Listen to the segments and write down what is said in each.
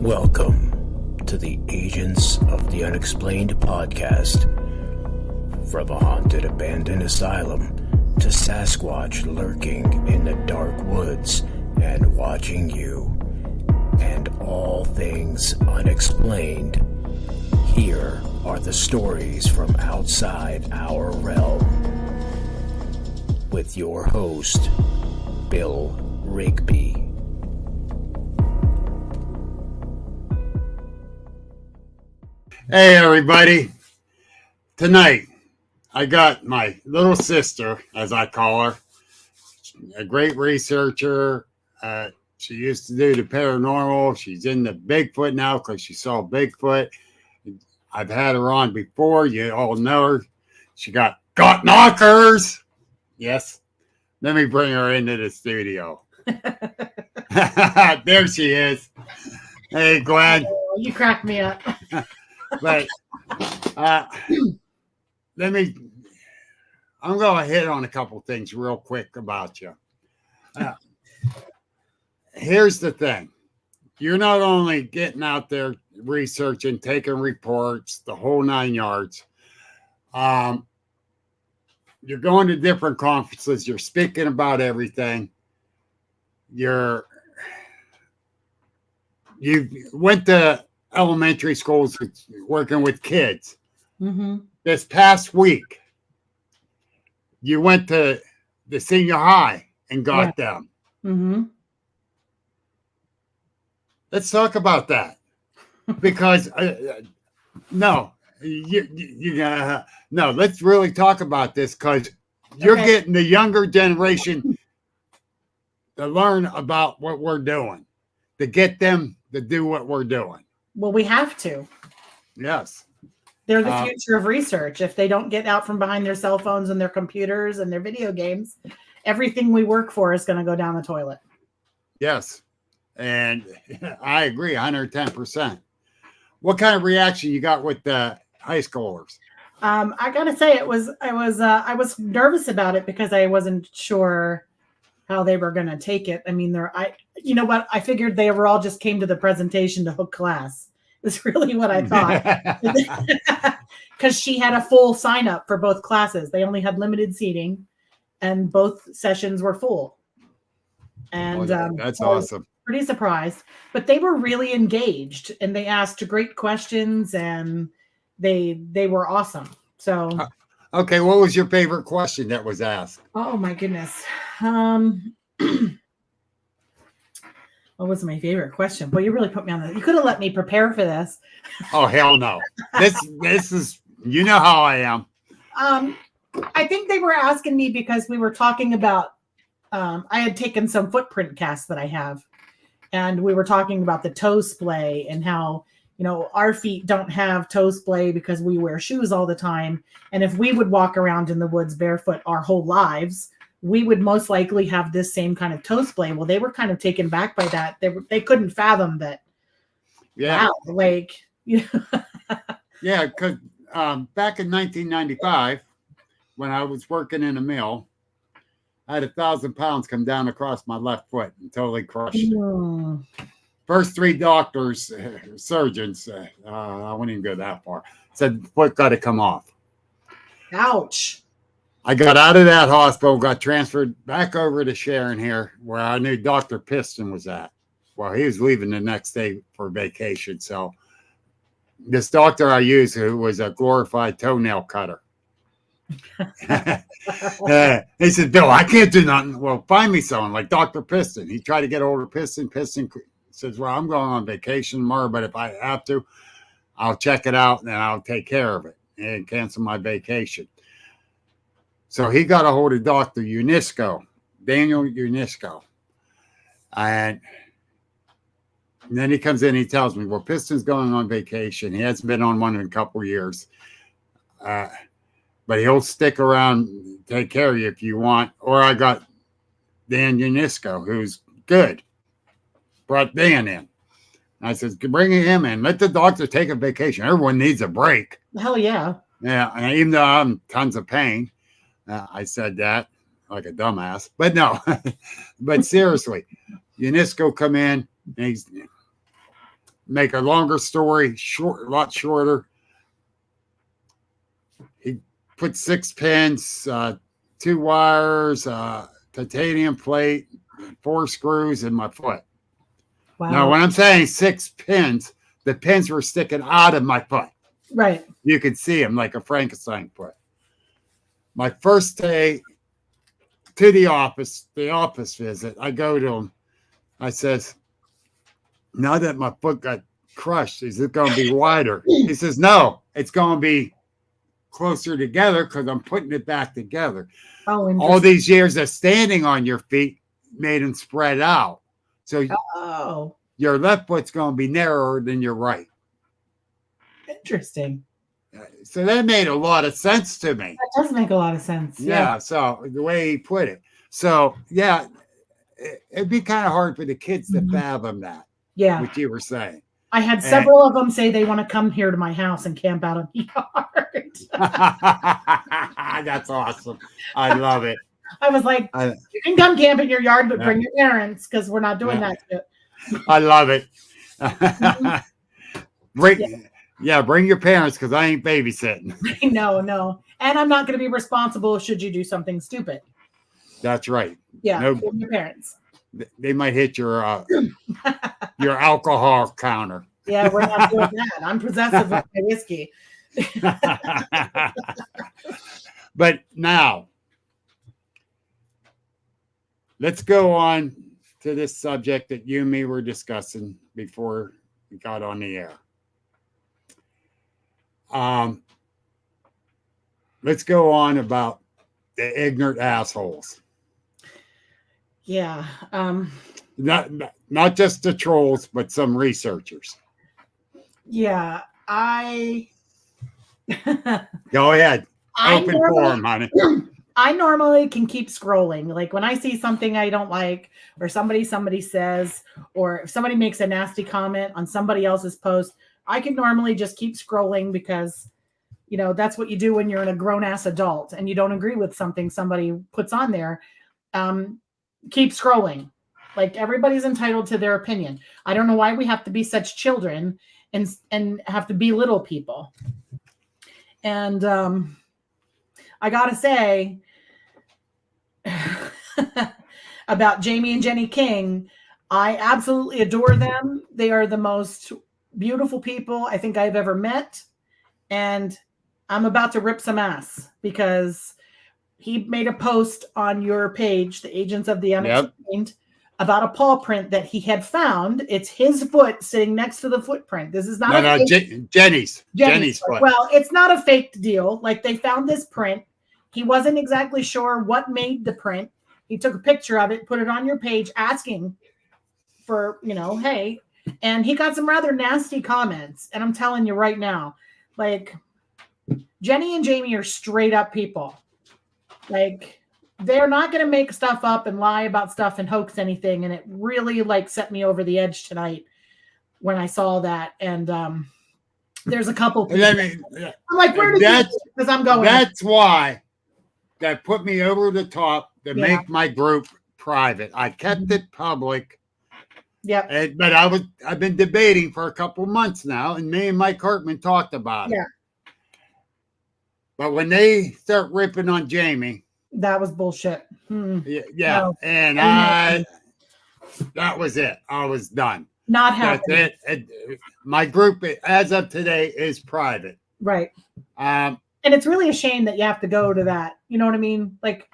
Welcome to the Agents of the Unexplained podcast. From a haunted abandoned asylum to Sasquatch lurking in the dark woods and watching you, and all things unexplained, here are the stories from outside our realm. With your host, Bill Rigby. Hey everybody, tonight I got my little sister, as I call her, a great researcher. She used to do the paranormal. She's in the Bigfoot now because she saw Bigfoot. I've had her on before. You all know her. She got knockers. Yes. Let me bring her into the studio. There she is. Hey, Gwen. Oh, you cracked me up. But I'm going to hit on a couple things real quick about you. Here's the thing. You're not only getting out there researching, taking reports, the whole 9 yards. You're going to different conferences. You're speaking about everything. You went to elementary schools working with kids. Mm-hmm. This past week, you went to the senior high and got them. Mm-hmm. Let's talk about that, because no, let's really talk about this, because you're getting the younger generation to learn about what we're doing, to get them to do what we're doing. Well, we have to. Yes. They're the future of research. If they don't get out from behind their cell phones and their computers and their video games, everything we work for is going to go down the toilet. Yes. And I agree 110%. What kind of reaction you got with the high schoolers? I got to say, I was nervous about it because I wasn't sure how they were going to take it. I mean, you know what? I figured they were all just came to the presentation to hook class. Is really what I thought. Because she had a full sign up for both classes. They only had limited seating and both sessions were full. And that's awesome. Pretty surprised. But they were really engaged and they asked great questions and they were awesome. So okay, what was your favorite question that was asked? Oh my goodness. What was my favorite question? Well, you really put me on this. You could have let me prepare for this. Oh, hell no. This is, you know how I am. I think they were asking me because we were talking about, I had taken some footprint casts that I have, and we were talking about the toe splay and how, our feet don't have toe splay because we wear shoes all the time. And if we would walk around in the woods barefoot our whole lives, we would most likely have this same kind of toe splay. Well, they were kind of taken back by that. They couldn't fathom that. Yeah. Wow, like, Yeah, because back in 1995, when I was working in a mill, I had 1,000 pounds come down across my left foot and totally crushed it. First 3 doctors, surgeons, I wouldn't even go that far, said foot got to come off. Ouch. I got out of that hospital, got transferred back over to Sharon here, where I knew Dr. Piston was at. Well, he was leaving the next day for vacation. So this doctor I used, who was a glorified toenail cutter, he said, Bill, I can't do nothing. Well, find me someone like Dr. Piston. He tried to get hold of Piston. Piston says, well, I'm going on vacation tomorrow, but if I have to, I'll check it out and I'll take care of it and cancel my vacation. So he got a hold of Dr. Daniel Unisco. And then he comes in, he tells me, well, Piston's going on vacation. He hasn't been on one in a couple of years. But he'll stick around, take care of you if you want. Or I got Dan Unisco, who's good. Brought Dan in. I said, bring him in. Let the doctor take a vacation. Everyone needs a break. Hell yeah. Yeah, and even though I'm in tons of pain, I said that like a dumbass. But no, but seriously, Unisco come in, and make a longer story short, a lot shorter. He put 6 pins, 2 wires, titanium plate, 4 screws in my foot. Wow. Now, when I'm saying 6 pins, the pins were sticking out of my foot. Right. You could see them like a Frankenstein foot. My first day to the office visit, I go to him. I says, now that my foot got crushed, is it going to be wider? He says, no, it's going to be closer together because I'm putting it back together. Oh, all these years of standing on your feet made them spread out. So your left foot's going to be narrower than your right. Interesting. So that made a lot of sense to me. That does make a lot of sense. Yeah. So the way he put it. So yeah, it'd be kind of hard for the kids to fathom that. Yeah. What you were saying. I had several of them say they want to come here to my house and camp out in the yard. That's awesome. I love it. I was like, you can come camp in your yard, but bring your parents because we're not doing that shit. I love it. Bring your parents because I ain't babysitting. No. And I'm not going to be responsible should you do something stupid. That's right. Yeah, your parents. They might hit your alcohol counter. Yeah, we're not doing that. I'm possessive of my whiskey. But now, let's go on to this subject that you and me were discussing before we got on the air. Let's go on about the ignorant assholes. Yeah. Not just the trolls, but some researchers. Yeah, Go ahead. Open forum, honey. I normally can keep scrolling. Like when I see something I don't like, or somebody says, or if somebody makes a nasty comment on somebody else's post, I can normally just keep scrolling because, that's what you do when you're a grown-ass adult and you don't agree with something somebody puts on there. Keep scrolling. Like everybody's entitled to their opinion. I don't know why we have to be such children and have to belittle people. And I gotta say about Jamie and Jenny King, I absolutely adore them. They are the most beautiful people I think I've ever met. And I'm about to rip some ass because he made a post on your page, the Agents of the Unexplained, about a paw print that he had found. It's his foot sitting next to the footprint. This is not Jenny's foot. Well, it's not a fake deal. Like they found this print. He wasn't exactly sure what made the print. He took a picture of it, put it on your page asking for, hey, and he got some rather nasty comments. And I'm telling you right now, like Jenny and Jamie are straight up people. Like they're not going to make stuff up and lie about stuff and hoax anything. And it really set me over the edge tonight when I saw that. And there's a couple people. I'm like, where did you? Because I'm going. That's why that put me over the top to make my group private. I kept it public. Yeah. But I've been debating for a couple months now, and me and Mike Hartman talked about it. But when they start ripping on Jamie, that was bullshit. Yeah. No. And that was it. I was done. Not happening. That's it. My group, as of today, is private. Right. And it's really a shame that you have to go to that. You know what I mean? Like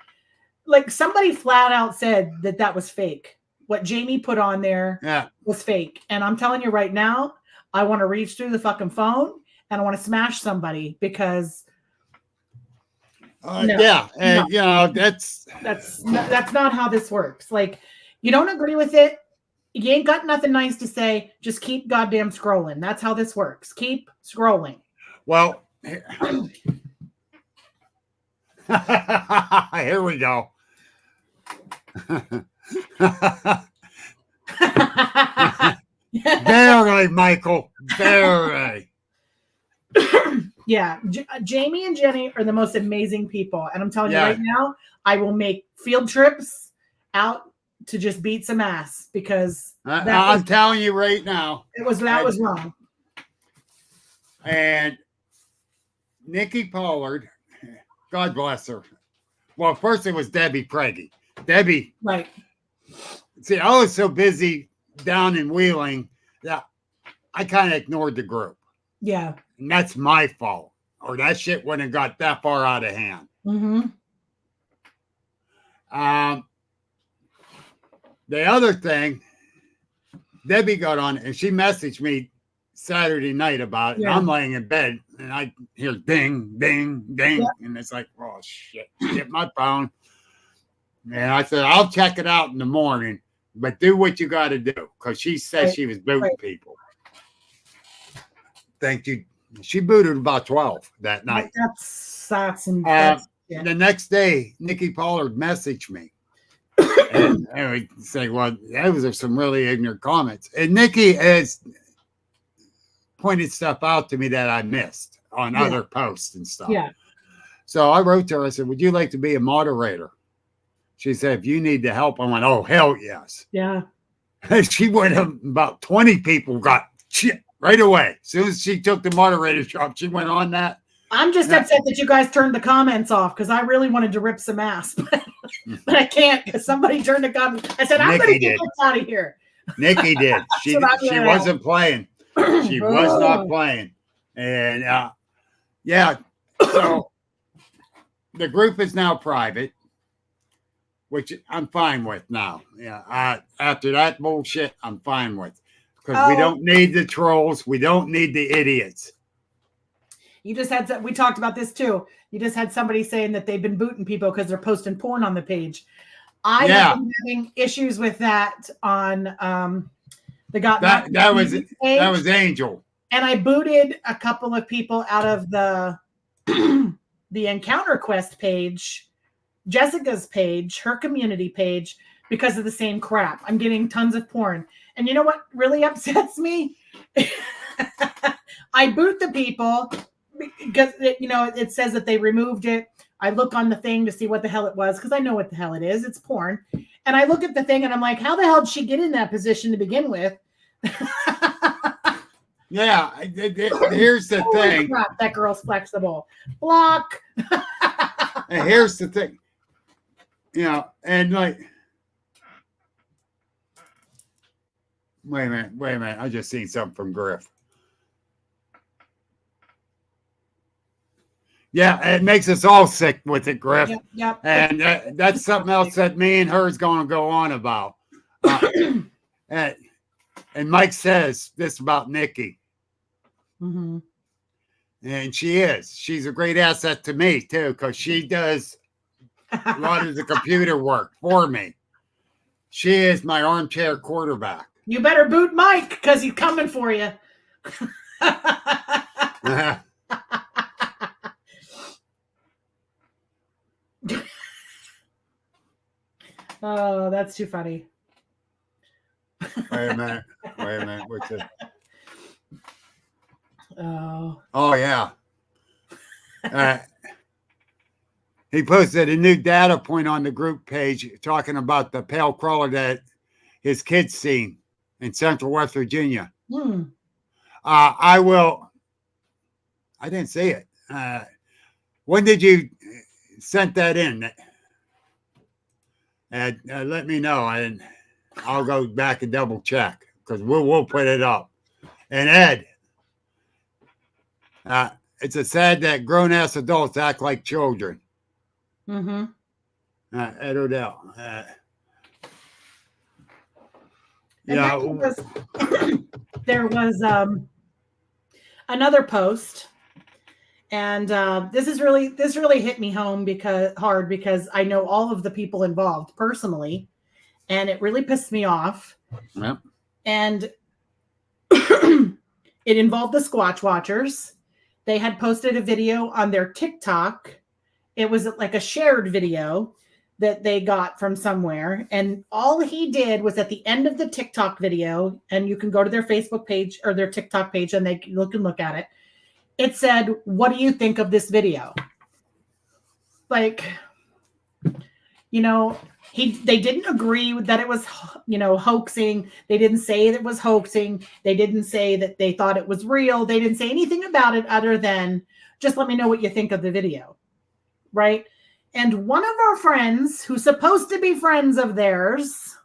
somebody flat out said that was fake. What Jamie put on there was fake. And I'm telling you right now, I want to reach through the fucking phone and I want to smash somebody because that's not how this works. Like, you don't agree with it, you ain't got nothing nice to say, just keep goddamn scrolling. That's how this works. Keep scrolling. Well, here we go. Barely, Michael. Barely. Yeah, Jamie and Jenny are the most amazing people. And I'm telling you right now, I will make field trips out to just beat some ass because I'm telling you right now, that was wrong. And Nikki Pollard, God bless her. Well, first it was Debbie Preggy. Debbie, right? See, I was so busy down in Wheeling that I kind of ignored the group. Yeah, and that's my fault, or that shit wouldn't have got that far out of hand. Mm-hmm. The other thing, Debbie got on and she messaged me Saturday night about it. Yeah. And I'm laying in bed and I hear ding, ding, ding. Yeah. And it's like, oh, shit, get my phone. And I said, I'll check it out in the morning, but do what you got to do. Because she said she was booting people. Thank you. She booted about 12 that night. That's the next day, Nikki Pollard messaged me. and we say, well, those are some really ignorant comments. And Nikki has pointed stuff out to me that I missed on other posts and stuff. Yeah. So I wrote to her, I said, would you like to be a moderator? She said, if you need the help, I went, oh, hell yes. Yeah. And she went, about 20 people got shit right away. As soon as she took the moderator job, she went on that. I'm just upset that you guys turned the comments off because I really wanted to rip some ass, but I can't because somebody turned the comments. I said, I'm going to get out of here. Nikki did. She wasn't playing. She was not playing. And yeah, so the group is now private, which I'm fine with now. Yeah, after that bullshit, I'm fine with because we don't need the trolls. We don't need the idiots. You just had we talked about this too. You just had somebody saying that they've been booting people because they're posting porn on the page. I have been having issues with that on the that was Angel. And I booted a couple of people out of the the Encounter Quest page, Jessica's page, her community page, because of the same crap. I'm getting tons of porn. And you know what really upsets me? I boot the people because it says that they removed it. I look on the thing to see what the hell it was because I know what the hell it is. It's porn. And I look at the thing and I'm like, how the hell did she get in that position to begin with? Yeah, here's the thing. Crap, that girl's flexible. Block. And here's the thing. And like, wait a minute. I just seen something from Griff. Yeah, it makes us all sick with it, Griff. Yep. And that's something else that me and her is going to go on about. And Mike says this about Nikki. Mm-hmm. And she's a great asset to me too, because she does a lot of the computer work for me. She is my armchair quarterback. You better boot Mike because he's coming for you. Oh, that's too funny. Wait a minute. What's it? Oh yeah. He posted a new data point on the group page talking about the pale crawler that his kids seen in Central West Virginia. I didn't see it. When did you send that in? And let me know, and I'll go back and double check because we'll put it up. And Ed, it's a sad that grown ass adults act like children. Mm-hmm. Ed Odell. There was another post, and this really hit me home because I know all of the people involved personally, and it really pissed me off. Yep. And it involved the Squatch Watchers. They had posted a video on their TikTok. It was like a shared video that they got from somewhere. And all he did was at the end of the TikTok video, and you can go to their Facebook page or their TikTok page and they can look at it. It said, what do you think of this video? Like, They didn't agree with that it was, hoaxing. They didn't say that it was hoaxing. They didn't say that they thought it was real. They didn't say anything about it other than just let me know what you think of the video. Right. And one of our friends who's supposed to be friends of theirs.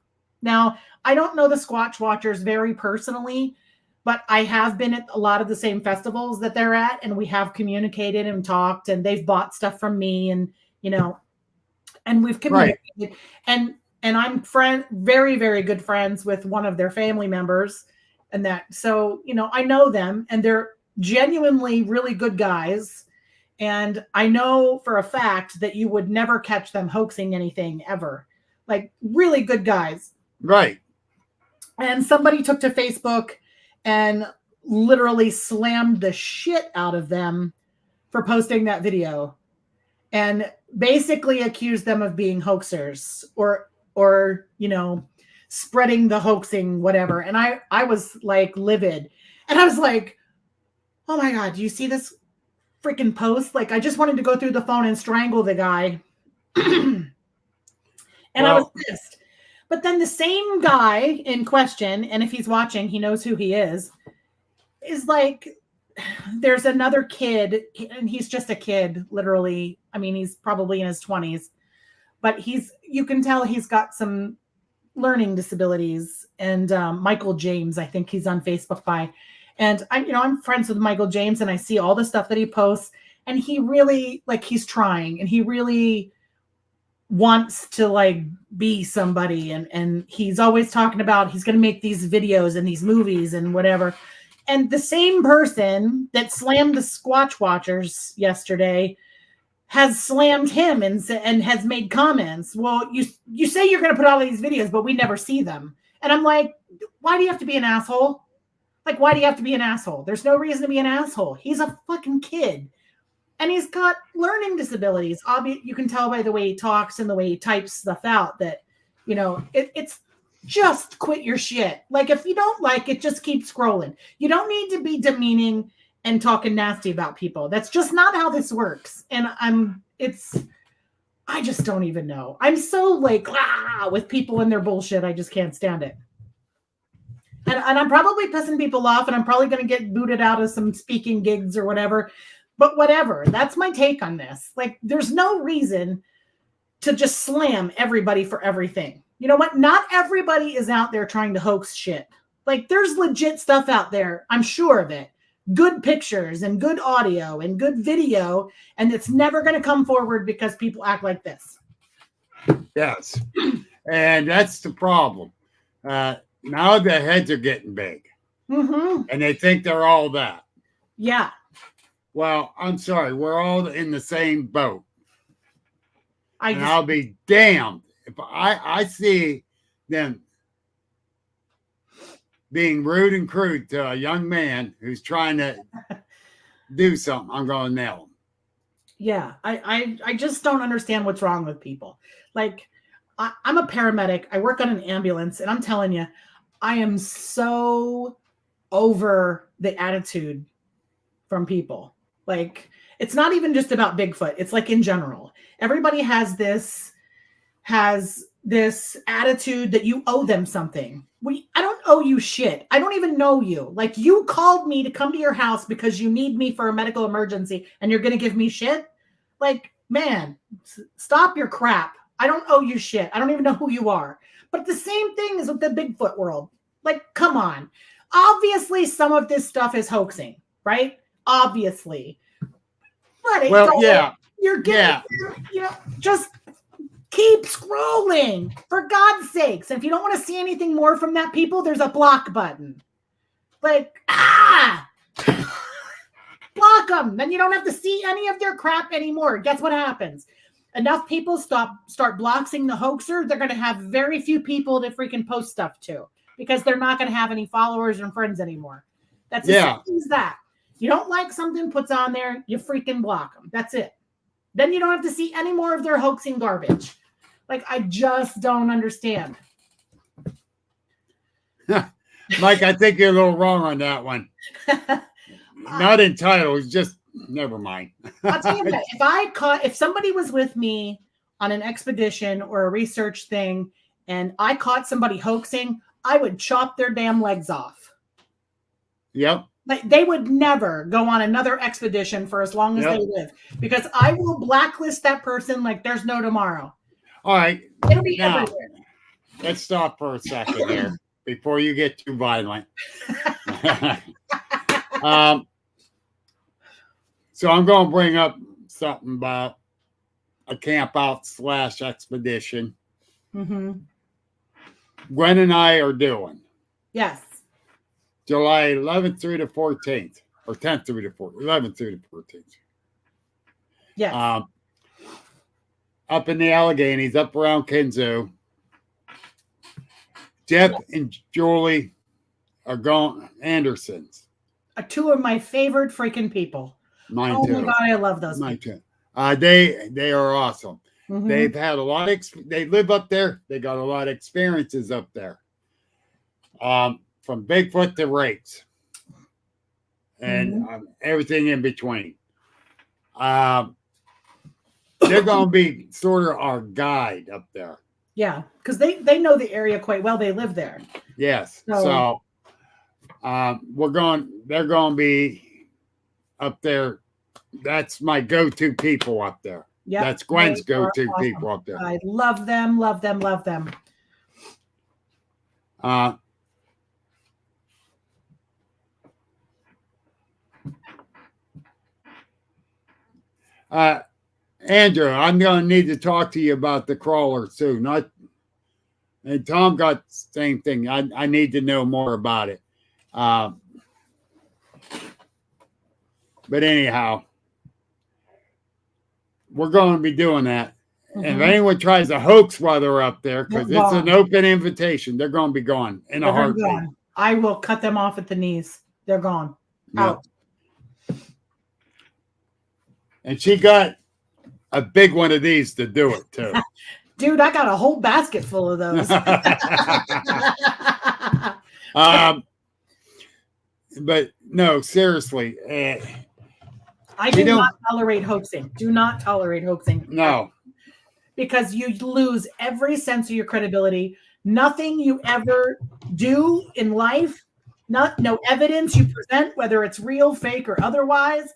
Now, I don't know the Squatch Watchers very personally, but I have been at a lot of the same festivals that they're at, and we have communicated and talked, and they've bought stuff from me, and, and we've communicated. Right. And I'm very, very good friends with one of their family members, and that, so, I know them, and they're genuinely really good guys. And I know for a fact that you would never catch them hoaxing anything ever. Like, really good guys. Right. And somebody took to Facebook and literally slammed the shit out of them for posting that video and basically accused them of being hoaxers or spreading the hoaxing, whatever. And I was like livid. And I was like, oh my God, do you see this freaking post? Like, I just wanted to go through the phone and strangle the guy. And I was pissed. But then the same guy in question, and if he's watching, he knows who he is like, there's another kid, and he's just a kid, literally. I mean, he's probably in his 20s, but you can tell he's got some learning disabilities. And Michael James, I think he's on Facebook by. And I'm friends with Michael James, and I see all the stuff that he posts, and he really, like, he's trying, and he really wants to like be somebody, and he's always talking about he's going to make these videos and these movies and whatever. And the same person that slammed the Squatch Watchers yesterday has slammed him and has made comments. Well, you say you're going to put all these videos, but we never see them. And I'm like, why do you have to be an asshole? Like, why do you have to be an asshole? There's no reason to be an asshole. He's a fucking kid. And he's got learning disabilities. You can tell by the way he talks and the way he types stuff out that, it's just quit your shit. Like, if you don't like it, just keep scrolling. You don't need to be demeaning and talking nasty about people. That's just not how this works. And I just don't even know. I'm so like, with people and their bullshit. I just can't stand it. And I'm probably pissing people off, and I'm probably going to get booted out of some speaking gigs or whatever. But whatever, that's my take on this. Like, there's no reason to just slam everybody for everything. You know what? Not everybody is out there trying to hoax shit. Like, there's legit stuff out there. I'm sure of it. Good pictures and good audio and good video. And it's never going to come forward because people act like this. Yes. And that's the problem. Now the heads are getting big. Mm-hmm. And they think they're all that. Yeah. Well, I'm sorry. We're all in the same boat. I'll be damned if I see them being rude and crude to a young man who's trying to do something. I'm going to nail him. Yeah, I just don't understand what's wrong with people. Like, I'm a paramedic. I work on an ambulance, and I'm telling you, I am so over the attitude from people. Like, it's not even just about Bigfoot. It's like in general. Everybody has this attitude that you owe them something. I don't owe you shit. I don't even know you. Like, you called me to come to your house because you need me for a medical emergency, and you're going to give me shit? Like, man, stop your crap. I don't owe you shit. I don't even know who you are. But the same thing is with the Bigfoot world. Like, come on. Obviously, some of this stuff is hoaxing, right? Obviously. But you're getting, just keep scrolling, for God's sakes. And if you don't want to see anything more from that, people, there's a block button. Like, block them. Then you don't have to see any of their crap anymore. Guess what happens? Enough people start blocking the hoaxer, they're going to have very few people to freaking post stuff to, because they're not going to have any followers and friends anymore. That's as simple as that. You don't like something puts on there, you freaking block them. That's it. Then you don't have to see any more of their hoaxing garbage. Like, I just don't understand. Mike, I think you're a little wrong on that one. Not entitled, just never mind. I'll tell you what, if somebody was with me on an expedition or a research thing and I caught somebody hoaxing, I would chop their damn legs off. Yep. Like they would never go on another expedition for as long as they live, because I will blacklist that person like there's no tomorrow. All right. It'll be now, everywhere. Let's stop for a second here before you get too violent. So I'm going to bring up something about a camp out / expedition. Mm-hmm. Gwen and I are doing. Yes. July 11th through the 14th, or 10th through the 14th, 11th through the 14th. Yes. Up in the Alleghenies, up around Kinzoo. Jeff and Julie are going. Andersons. Two of my favorite freaking people. Mine oh too. My God, I love those. Mine too. They are awesome. Mm-hmm. They've had a lot of. They live up there. They got a lot of experiences up there. From Bigfoot to rakes, and everything in between. They're going to be sort of our guide up there. Yeah, because they know the area quite well. They live there. Yes. So they're going to be up there. That's my go-to people up there. Yeah, that's Gwen's go-to people up there. I love them, love them, love them. Andrew, I'm going to need to talk to you about the crawler too. And Tom got the same thing. I need to know more about it. But anyhow, we're going to be doing that. Mm-hmm. And if anyone tries to hoax while they're up there, because it's an open invitation, they're going to be gone in a heartbeat. Gone. I will cut them off at the knees. They're gone. Out. And she got a big one of these to do it too. Dude, I got a whole basket full of those. But no, seriously. I do not tolerate hoaxing. Do not tolerate hoaxing. No. Because you lose every sense of your credibility. Nothing you ever do in life, no evidence you present, whether it's real, fake, or otherwise,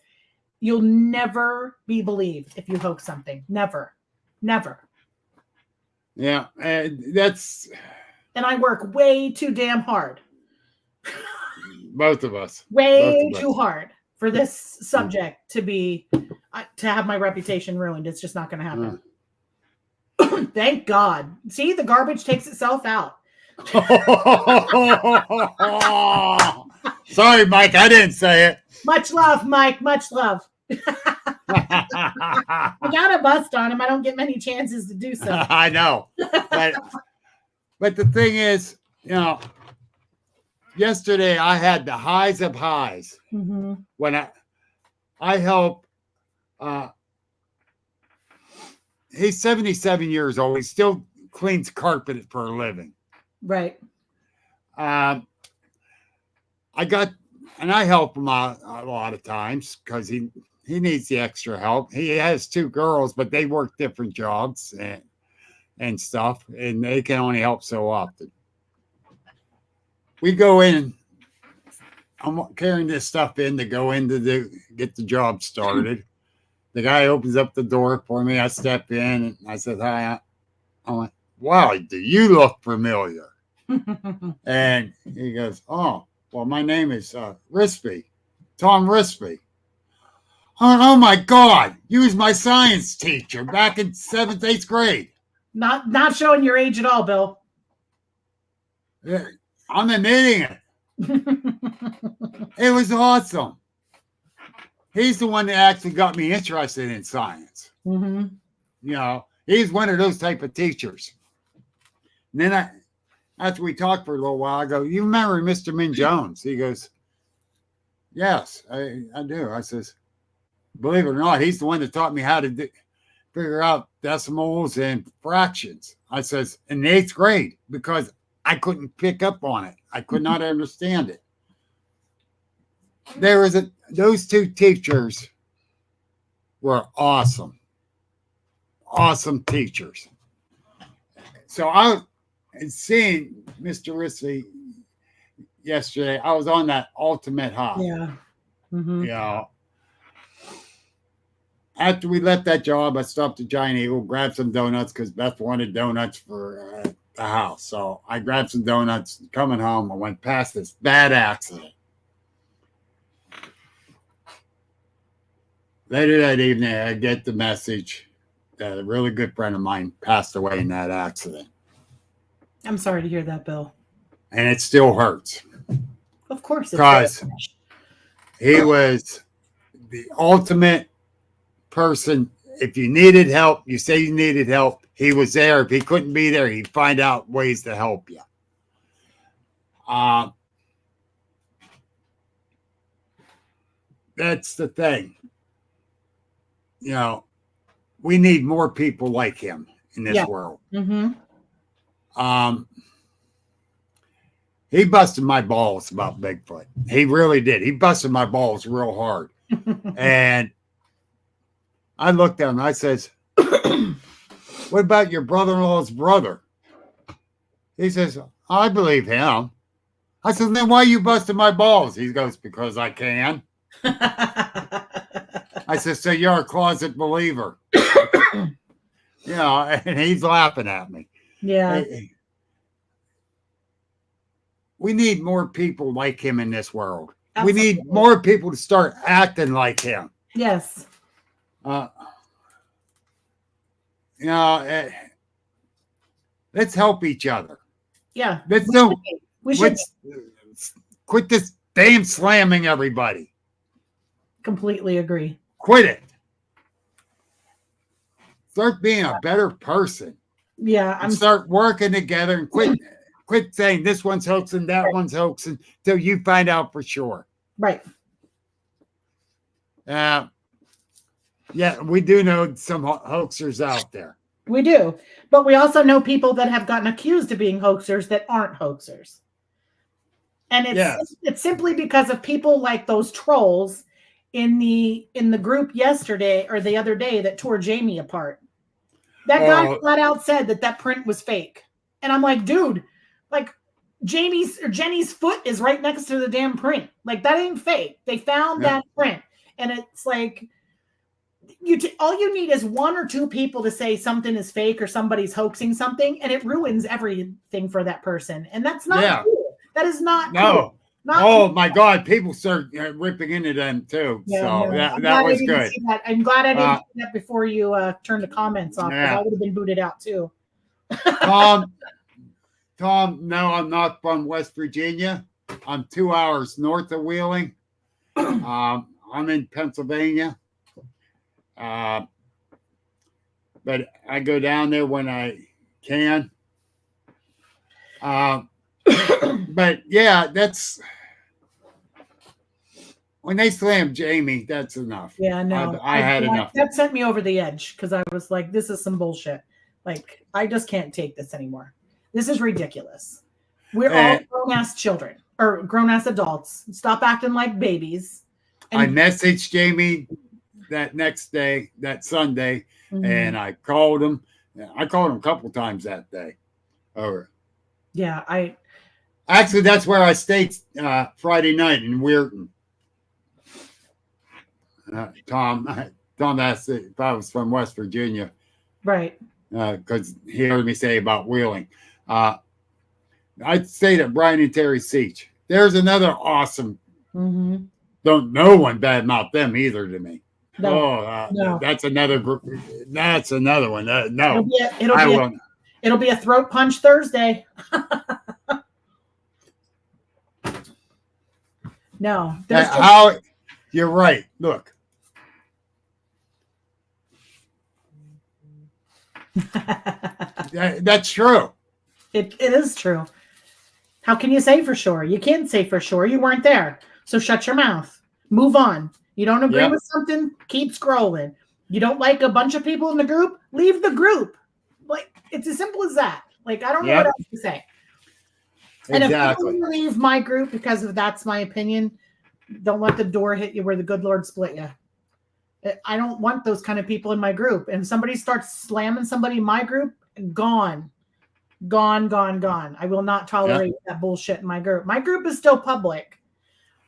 you'll never be believed if you hoax something. Never. Never. Yeah. And I work way too damn hard. Both of us. Way too hard for this subject to have my reputation ruined. It's just not going to happen. Thank God. See, the garbage takes itself out. Sorry, Mike. I didn't say it. Much love, Mike. Much love. I got a bust on him. I don't get many chances to do so. I know. But the thing is, yesterday I had the highs of highs. Mm-hmm. When I help, he's 77 years old. He still cleans carpet for a living. Right. I help him out a lot of times because he needs the extra help. He has 2 girls, but they work different jobs and stuff, and they can only help so often. We go in. I'm carrying this stuff in to go in to get the job started. The guy opens up the door for me. I step in and I said, "Hi." I went, "Wow, do you look familiar?" And he goes, "Oh, well, my name is Rispy, Tom Rispy." Oh my God, you was my science teacher back in 7th, 8th grade. Not showing your age at all, Bill. I'm admitting it. It was awesome. He's the one that actually got me interested in science. Mm-hmm. He's one of those type of teachers. And then after we talked for a little while, I go, "You remember Mr. Min Jones?" He goes, "Yes, I do." I says, "Believe it or not, he's the one that taught me how to figure out decimals and fractions." I says, "In the 8th grade, because I couldn't pick up on it. I could not understand it." Those 2 teachers were awesome. awesome teachers. So I was seeing Mr. Risley yesterday. I was on that ultimate high. Yeah. Mm-hmm. You know, after we left that job, I stopped at Giant Eagle, grabbed some donuts because Beth wanted donuts for the house. So I grabbed some donuts. Coming home, I went past this bad accident. Later that evening, I get the message that a really good friend of mine passed away in that accident. I'm sorry to hear that, Bill. And it still hurts. Of course. Because he was the ultimate person. If you needed help, you say you needed help, he was there. If he couldn't be there, he'd find out ways to help you. That's the thing. You know, we need more people like him in this world. Mm-hmm. He busted my balls about Bigfoot. He really did. He busted my balls real hard. And I looked at him and I says, what about your brother-in-law's brother? He says, I believe him. I said, then why are you busting my balls? He goes, because I can. I said, so you're a closet believer. You know, and he's laughing at me. Yeah. We need more people like him in this world. Absolutely. We need more people to start acting like him. Yes. You know, let's help each other. Yeah. We should quit this damn slamming everybody. Completely agree. Quit it. Start being a better person. Yeah. And start working together and quit saying this one's hoaxing, that one's hoaxing until you find out for sure. Right. Yeah, we do know some hoaxers out there. We do. But we also know people that have gotten accused of being hoaxers that aren't hoaxers. And it's simply because of people like those trolls in the group yesterday or the other day that tore Jamie apart. That guy flat out said that print was fake. And I'm like, dude, like Jenny's foot is right next to the damn print. Like that ain't fake. They found that print. And it's like, all you need is one or two people to say something is fake or somebody's hoaxing something, and it ruins everything for that person. And that's not cool. That is not cool. My God, people start ripping into them too. So that was good. I'm glad I didn't see that before you turned the comments off. I would have been booted out too. Tom, no, I'm not from West Virginia. I'm 2 hours north of Wheeling. I'm in Pennsylvania. But I go down there when I can. But yeah, that's when they slammed Jamie, that's enough. Yeah, no. I had enough. That sent me over the edge because I was like, this is some bullshit. Like, I just can't take this anymore. This is ridiculous. We're all grown-ass children or grown-ass adults. Stop acting like babies. And I messaged Jamie that next day, that Sunday, and I called him. I called him a couple times that day. Yeah, actually, that's where I stayed Friday night in Weirton. Tom asked if I was from West Virginia. Right. Because he heard me say about Wheeling. I stayed at Brian and Terry Seach. There's another awesome. Don't no one badmouth them either to me. No. That's another group. That's another one. No, it'll be a throat punch Thursday. No, you're right. Look. That's true. It is true. How can you say for sure? You can't say for sure. You weren't there. So shut your mouth. Move on. You don't agree with something? Keep scrolling. You don't like a bunch of people in the group? Leave the group. Like, it's as simple as that. Like, I don't know what else to say. And if you leave my group because that's my opinion, don't let the door hit you where the good Lord split you. I don't want those kind of people in my group. And if somebody starts slamming somebody in my group, gone. I will not tolerate that bullshit in my group. My group is still public.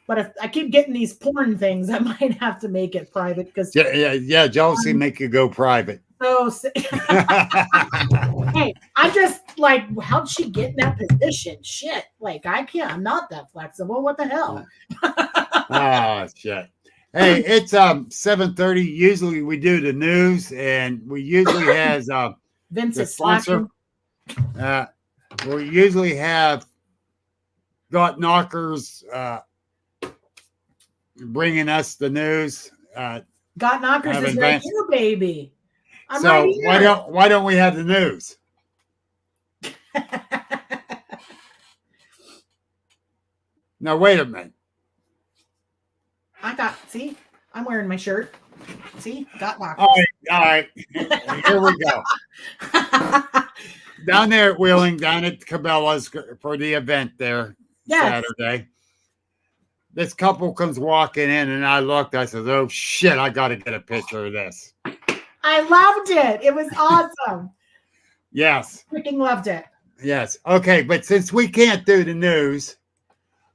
But if I keep getting these porn things, I might have to make it private because jealousy make you go private. So hey, I'm just like, how'd she get in that position? Shit, like I can't. I'm not that flexible. What the hell? Shit. Hey, it's 7:30. Usually we do the news, and we usually has Vince the is sponsor. We usually have Got Knockers bringing us the news. Got Knockers is right here, baby. I'm so right here. why don't we have the news? Now wait a minute. See, I'm wearing my shirt. See, Got Knockers. All right. Here we go. Down there at Wheeling, down at Cabela's for the event there Saturday. This couple comes walking in, and I looked. I said, "Oh shit! I got to get a picture of this." I loved it. It was awesome. Yes, freaking loved it. Yes. Okay, but since we can't do the news,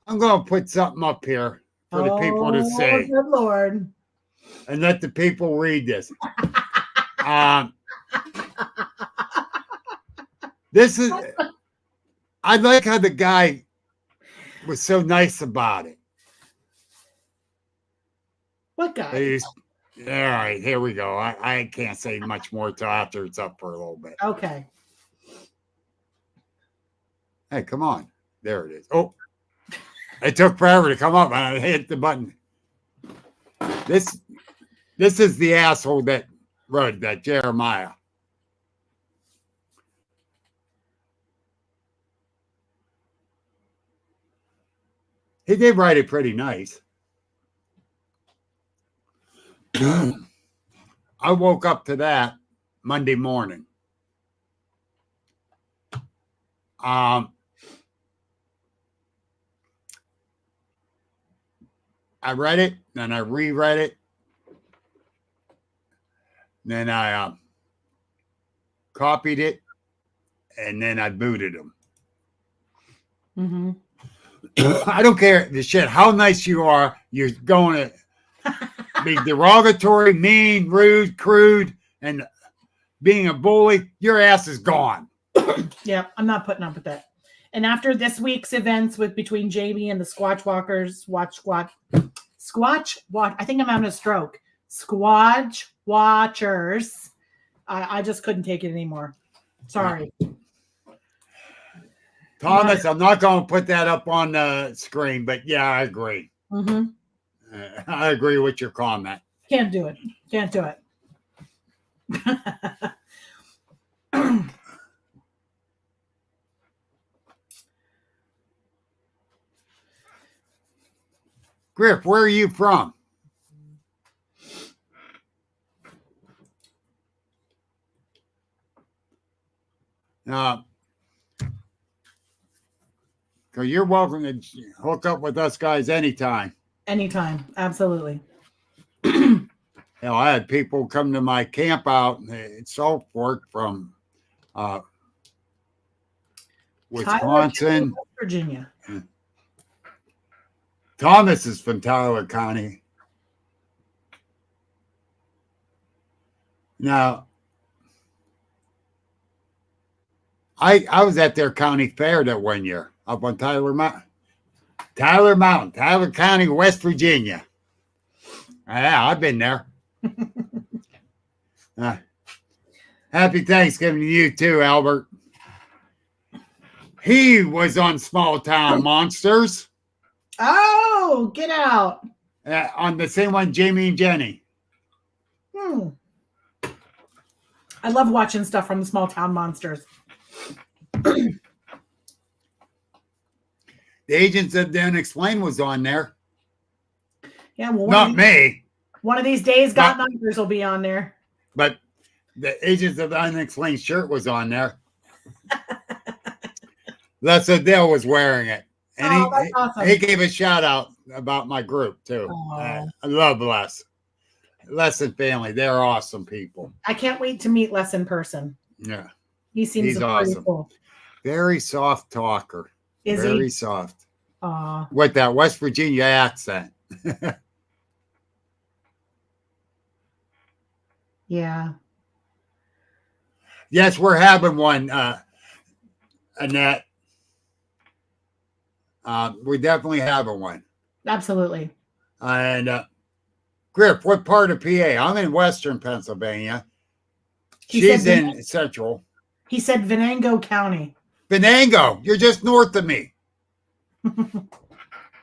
I'm going to put something up here for the people to see. Good Lord! And let the people read this. This is. I like how the guy was so nice about it. What guy? All right, here we go. I can't say much more till after it's up for a little bit. Okay. Hey, come on. There it is. Oh, it took forever to come up, and I hit the button. This is the asshole that wrote that, Jeremiah. He did write it pretty nice. I woke up to that Monday morning. I read it, then I reread it. Then I copied it, and then I booted him. Mm-hmm. I don't care the shit how nice you are. You're going to be derogatory, mean, rude, crude, and being a bully. Your ass is gone. Yeah, I'm not putting up with that. And after this week's events between Jamie and the Squatch Walkers, I think I'm having a stroke. Squatch Watchers. I just couldn't take it anymore. Sorry. Thomas, I'm not going to put that up on the screen, but yeah, I agree. Mm-hmm. I agree with your comment. Can't do it. Griff, where are you from? So you're welcome to hook up with us guys anytime. Anytime, absolutely. I had people come to my camp out in Salt Fork from Wisconsin, Virginia. Thomas is from Tyler County. Now, I was at their county fair that one year up on Tyler Mountain, Tyler County, West Virginia. Yeah, I've been there. Happy Thanksgiving to you too, Albert. He was on Small Town Monsters. Oh, get out. On the same one, Jamie and Jenny. I love watching stuff from the Small Town Monsters. The Agents of the Unexplained was on there. Yeah, well, not me. One of these days, Got Knockers will be on there. But the Agents of the Unexplained shirt was on there. Les Odell was wearing it. And that's awesome. he gave a shout out about my group too. I love Les. Lesson family, they're awesome people. I can't wait to meet Les in person. Yeah. He seems He's pretty awesome. cool. Very soft talker. Is Very he? soft. Aw. With that West Virginia accent. Yeah. Yes, we're having one, Annette. We're definitely having one. Absolutely. And Griff, what part of PA? I'm in Western Pennsylvania. He She's said in Central. He said Venango County. Venango, you're just north of me.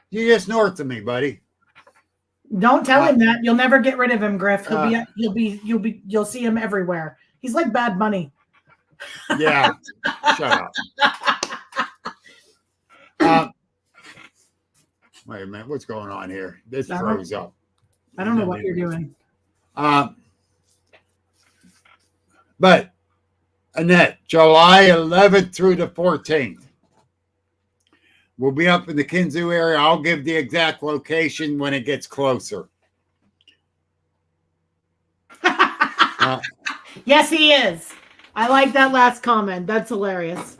You're just north of me, buddy. Don't tell him that. You'll never get rid of him, Griff. You'll see him everywhere. He's like Bad Bunny. Yeah. Shut up. Wait a minute. What's going on here? This froze up. I don't know what you're doing. But Annette, July 11th through the 14th. We'll be up in the Kinzoo area. I'll give the exact location when it gets closer. Yes, he is. I like that last comment. That's hilarious.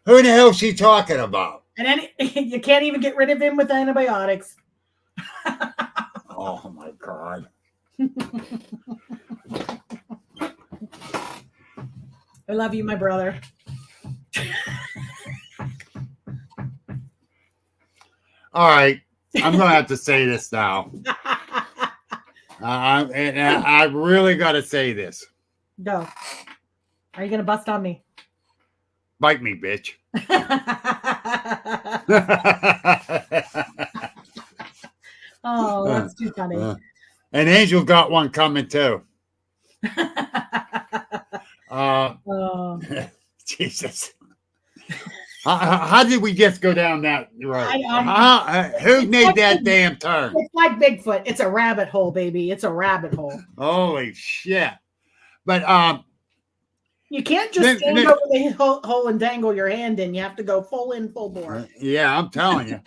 Who the hell is she talking about? And you can't even get rid of him with antibiotics. Oh my God. I love you, my brother. All right. I'm going to have to say this now. I really got to say this. Go. Are you going to bust on me? Bite me, bitch. Oh, that's too funny. And Angel got one coming too. Oh. Jesus. How did we just go down that road? Who made that damn turn? It's like Bigfoot. It's a rabbit hole, baby. It's a rabbit hole. Holy shit. But you can't just stand over the hole and dangle your hand in. You have to go full in, full bore. Yeah, I'm telling you.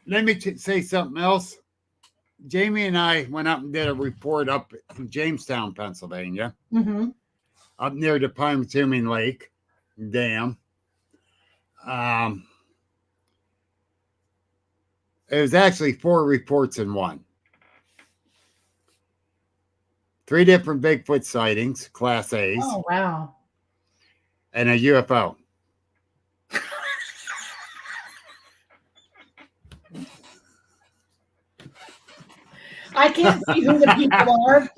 Let me say something else. Jamie and I went up and did a report up in Jamestown, Pennsylvania, up near the Pontoon Lake Dam. It was actually 4 reports in one. 3 different Bigfoot sightings, Class A's. Oh, wow. And a UFO. I can't see who the people are.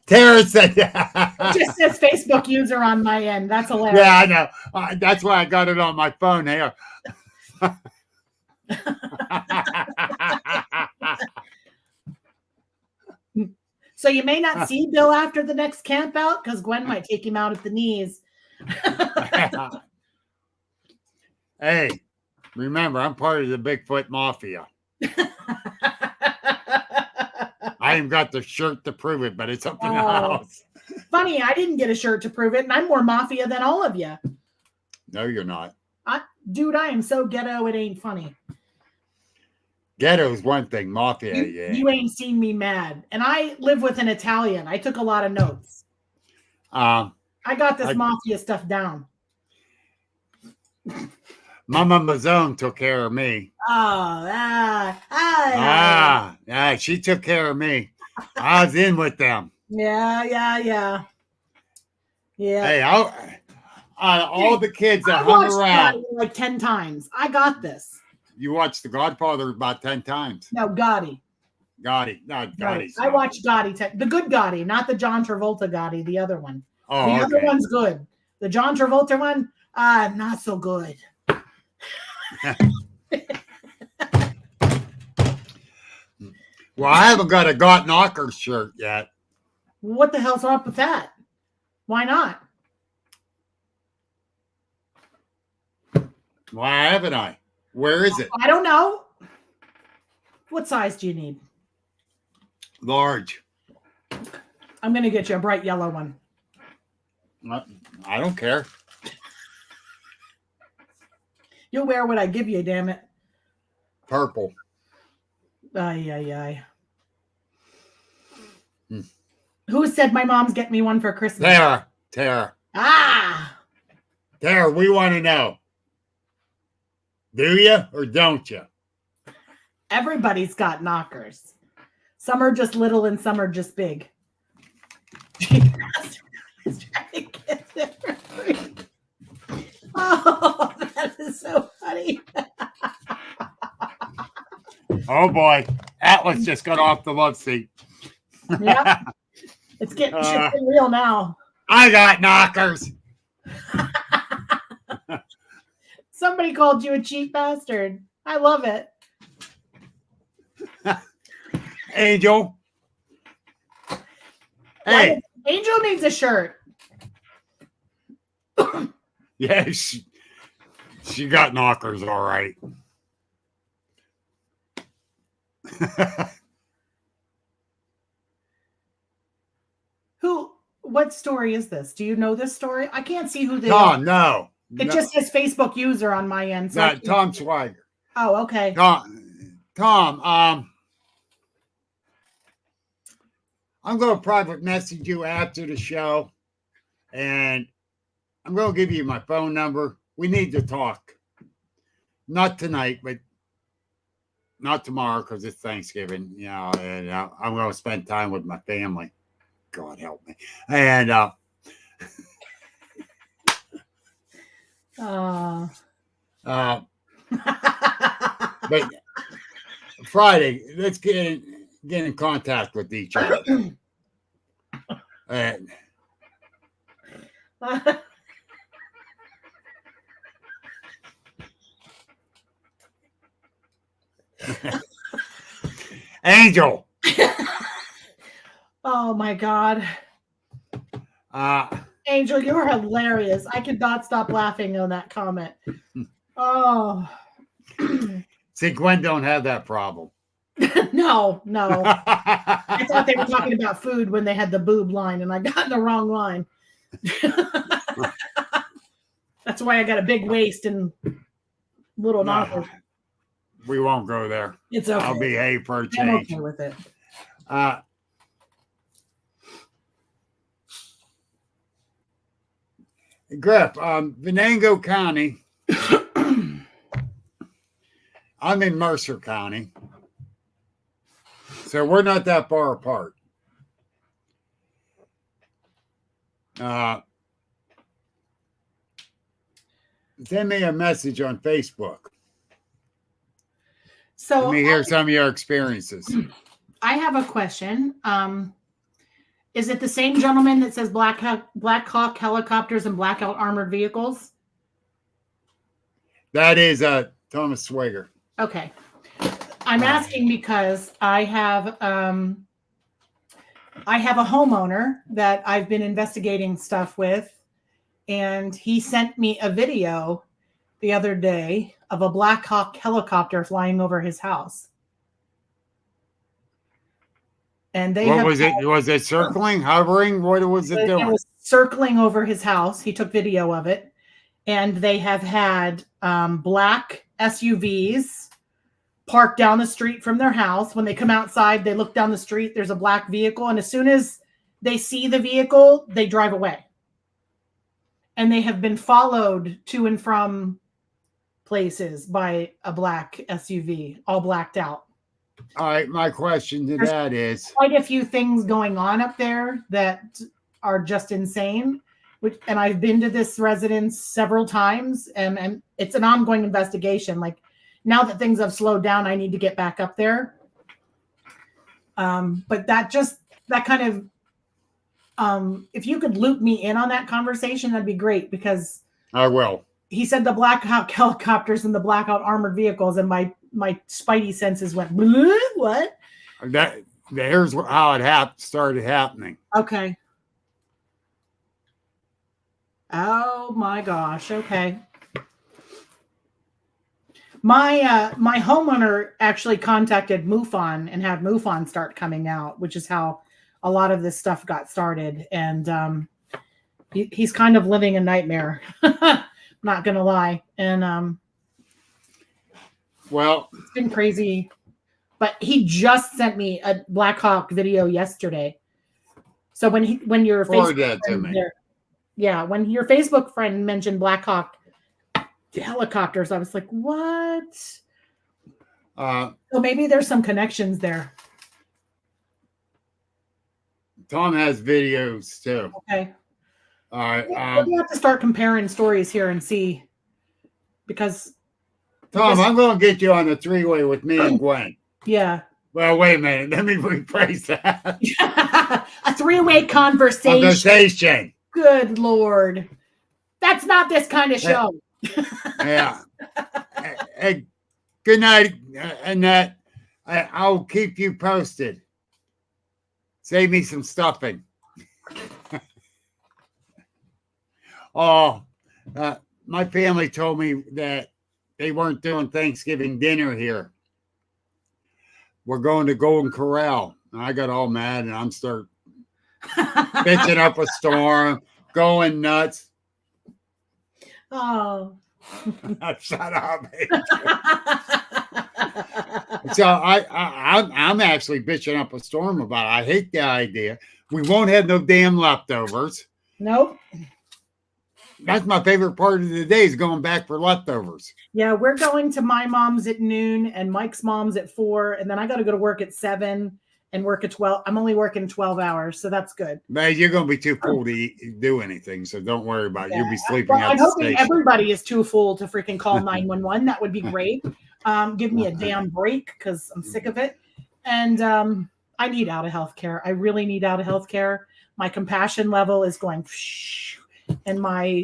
Tara said It just says Facebook user on my end. That's hilarious. Yeah, I know. That's why I got it on my phone here. So you may not see Bill after the next camp out because Gwen might take him out at the knees. Hey, remember, I'm part of the Bigfoot Mafia. I ain't got the shirt to prove it, but it's up in the house. Funny, I didn't get a shirt to prove it, and I'm more mafia than all of you. No, you're not. Dude, I am so ghetto, it ain't funny. Ghetto is one thing, mafia, yeah. You ain't seen me mad. And I live with an Italian. I took a lot of notes. I got this mafia stuff down. Mama Mazzone took care of me. She took care of me. I was in with them. Yeah. Hey, all the kids that hung around. Like 10 times. I got this. You watched The Godfather about 10 times. No, Gotti. Not Gotti. I watched Gotti. The good Gotti, not the John Travolta Gotti, the other one. Oh, the other one's good. The John Travolta one, not so good. Well, I haven't got a Got Knocker shirt yet. What the hell's up with that? Why not? Why haven't I? Where is it? I don't know. What size do you need? Large. I'm going to get you a bright yellow one. I don't care. You'll wear what I give you, damn it. Purple. Ay, ay, ay. Hmm. Who said my mom's getting me one for Christmas? Tara. Ah! Tara, we want to know. Do you or don't you? Everybody's got knockers. Some are just little and some are just big. Oh, that is so funny. Oh boy, Atlas just got off the love seat. Yep. It's getting real now. I got knockers. Somebody called you a cheap bastard. I love it. Angel. Hey. Angel needs a shirt. Yeah, she got knockers, all right. What story is this? Do you know this story? I can't see who they Tom, are. no. It just says Facebook user on my end. So Tom Swagger. Oh, okay. Tom, I'm going to private message you after the show, and I'm going to give you my phone number. We need to talk. Not tonight, but not tomorrow because it's Thanksgiving, and I'm going to spend time with my family. God help me. And but Friday, let's get in contact with each other. And Angel. Oh my God. Angel, you're hilarious. I could not stop laughing on that comment. Oh. See, Gwen don't have that problem. No. I thought they were talking about food when they had the boob line, and I got in the wrong line. That's why I got a big waist and little knockers. We won't go there. It's okay. I'll behave for a change. I'm okay with it. Griff, Venango County. I'm in Mercer County. So we're not that far apart. Send me a message on Facebook. So let me hear some of your experiences. I have a question. Is it the same gentleman that says Black Hawk helicopters and blackout armored vehicles? That is Thomas Swager. Okay. I'm asking because I have a homeowner that I've been investigating stuff with, and he sent me a video the other day of a Black Hawk helicopter flying over his house. And what was it? Was it circling, hovering? What was it doing? It was circling over his house. He took video of it, and they have had black SUVs parked down the street from their house. When they come outside, they look down the street. There's a black vehicle, and as soon as they see the vehicle, they drive away. And they have been followed to and from places by a black SUV, all blacked out. All right, my question to that is quite a few things going on up there that are just insane. And I've been to this residence several times, and it's an ongoing investigation. Like, now that things have slowed down, I need to get back up there. But that kind of, if you could loop me in on that conversation, that'd be great, because I will. He said the Black Hawk helicopters and the blackout armored vehicles, and my spidey senses went, what? Here's how it started happening. Okay. Oh my gosh. Okay. My homeowner actually contacted MUFON and had MUFON start coming out, which is how a lot of this stuff got started. And he's kind of living a nightmare. Not gonna lie. And well, it's been crazy But he just sent me a Black Hawk video yesterday. So when your Forward Facebook that to friend me. there, yeah, when your Facebook friend mentioned Black Hawk helicopters, I was like, what? So maybe there's some connections there. Tom has videos too. Okay. All right. We have to start comparing stories here and see, because Tom, I'm going to get you on a three-way with me and Gwen. yeah. Well, wait a minute. Let me rephrase that. A three-way conversation. Good Lord. That's not this kind of show. Yeah. Hey, good night, Annette. I'll keep you posted. Save me some stuffing. My family told me that they weren't doing Thanksgiving dinner here. We're going to Golden Corral. And I got all mad and I'm start bitching up a storm, going nuts. Oh. Shut up. So I'm actually bitching up a storm about it. I hate the idea. We won't have no damn leftovers. Nope. That's my favorite part of the day is going back for leftovers. Yeah, we're going to my mom's at noon and Mike's mom's at 4. And then I got to go to work at 7 and work at 12. I'm only working 12 hours, so that's good. Man, you're going to be too full to do anything, so don't worry about it. Yeah. You'll be sleeping I'm at the hoping station. everybody is too full to freaking call 911. That would be great. Give me a damn break because I'm sick of it. And I need out of healthcare. I really need out of healthcare. My compassion level is going, and my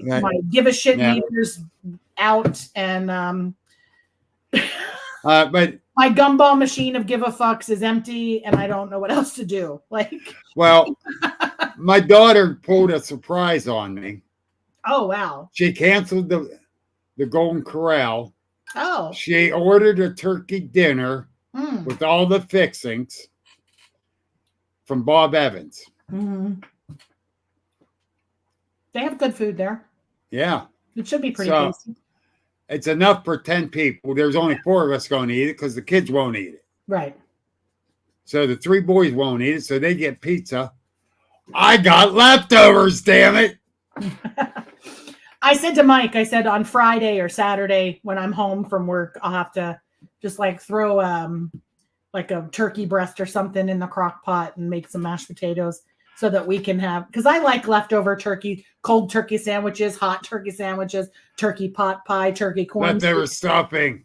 give a shit meters out, and but my gumball machine of give a fucks is empty, and I don't know what else to do. Well, my daughter pulled a surprise on me. Oh wow! She canceled the Golden Corral. Oh. She ordered a turkey dinner with all the fixings from Bob Evans. Mm-hmm. They have good food there. Yeah. It should be pretty tasty. It's enough for 10 people. There's only 4 of us going to eat it because the kids won't eat it. Right. So the 3 boys won't eat it, so they get pizza. I got leftovers, damn it. I said to Mike, on Friday or Saturday when I'm home from work, I'll have to just throw like a turkey breast or something in the crock pot and make some mashed potatoes so that we can have, because I like leftover turkey, cold turkey sandwiches, hot turkey sandwiches, turkey pot pie, turkey corn. Leftover stuffing.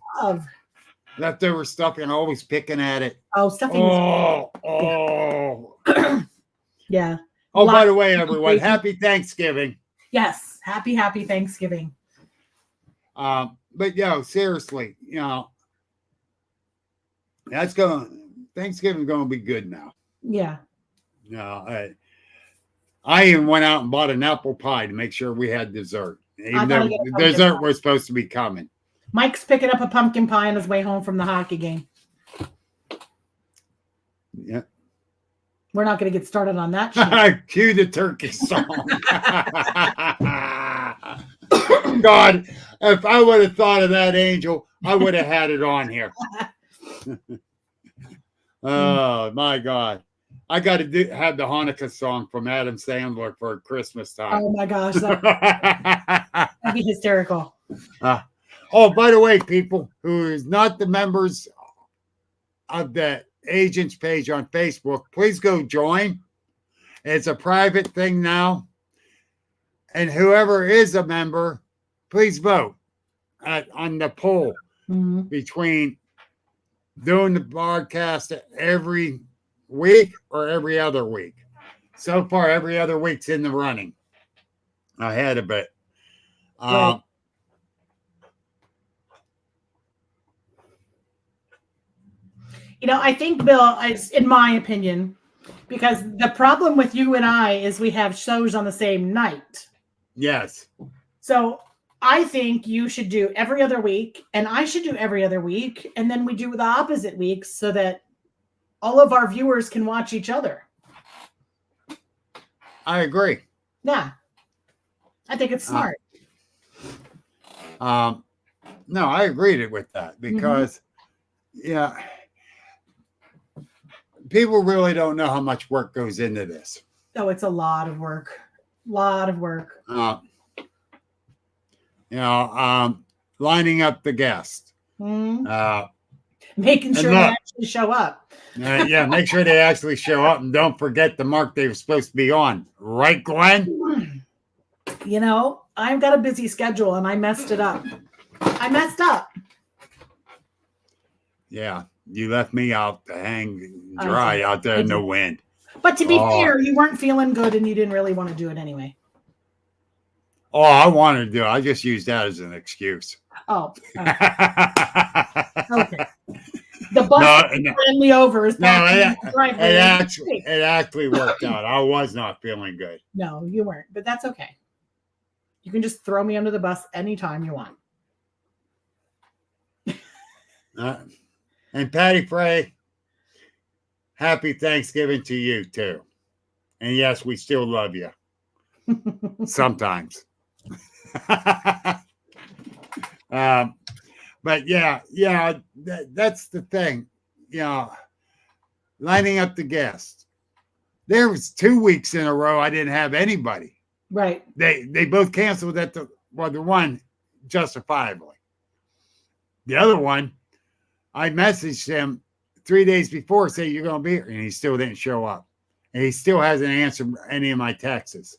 Leftover stuffing, always picking at it. Oh, stuffing. Yeah. Oh, by the way, everyone, happy Thanksgiving. Yes. Happy Thanksgiving. But seriously, Thanksgiving's going to be good now. Yeah. No, I even went out and bought an apple pie to make sure we had dessert. Even though the dessert was supposed to be coming. Mike's picking up a pumpkin pie on his way home from the hockey game. Yeah. We're not going to get started on that. Cue the turkey song. God, if I would have thought of that, Angel, I would have had it on here. Oh, my God. I got to have the Hanukkah song from Adam Sandler for Christmas time. Oh, my gosh. That'd be hysterical. Oh, by the way, people who is not the members of the agents page on Facebook, please go join. It's a private thing now. And whoever is a member, please vote on the poll between doing the broadcast every week or every other week. So far, every other week's in the running. Ahead a bit. Right. I think, Bill, in my opinion, because the problem with you and I is we have shows on the same night. Yes. So I think you should do every other week, and I should do every other week, and then we do the opposite weeks so that all of our viewers can watch each other. I agree. Yeah. I think it's smart. No, I agreed with that because, people really don't know how much work goes into this. Oh, it's a lot of work. Lot of work. Lining up the guests. Making sure they actually show up. Make sure they actually show up, and don't forget the mark they were supposed to be on. Right, Gwen? I've got a busy schedule, and I messed it up. Yeah, you left me out to hang dry out there in the wind. But to be fair, you weren't feeling good, and you didn't really want to do it anyway. Oh, I wanted to do it. I just used that as an excuse. Oh. Okay. The bus ran me over. It actually worked out. I was not feeling good. No, you weren't, but that's okay. You can just throw me under the bus anytime you want. And Patty Frey, happy Thanksgiving to you too. And yes, we still love you. Sometimes. But that's the thing. Lining up the guests. There was 2 weeks in a row I didn't have anybody. Right. They both canceled the one justifiably. The other one, I messaged him 3 days before, say you're going to be here, and he still didn't show up. And he still hasn't answered any of my texts.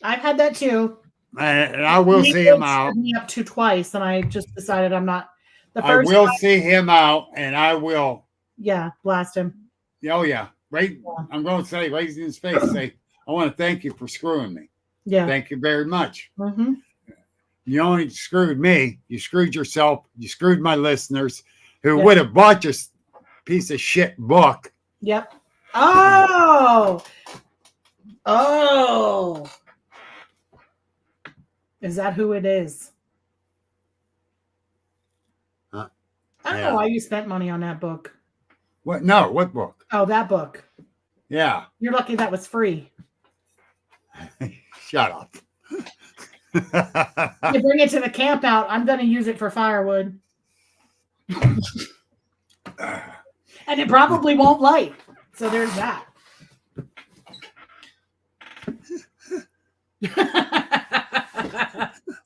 I've had that too. And I will see him out. Me up to twice, and I just decided I'm not. I will see him out, and I will. Yeah, blast him. Oh yeah, right. Yeah. I'm going to say, right in his face, say, I want to thank you for screwing me. Yeah. Thank you very much. Mm-hmm. You only screwed me. You screwed yourself. You screwed my listeners who would have bought your piece of shit book. Yep. Oh. Is that who it is? I don't know why you spent money on that book. What? No, what book? Oh, that book. Yeah. You're lucky that was free. Shut up. You bring it to the camp out. I'm going to use it for firewood. And it probably won't light. So there's that.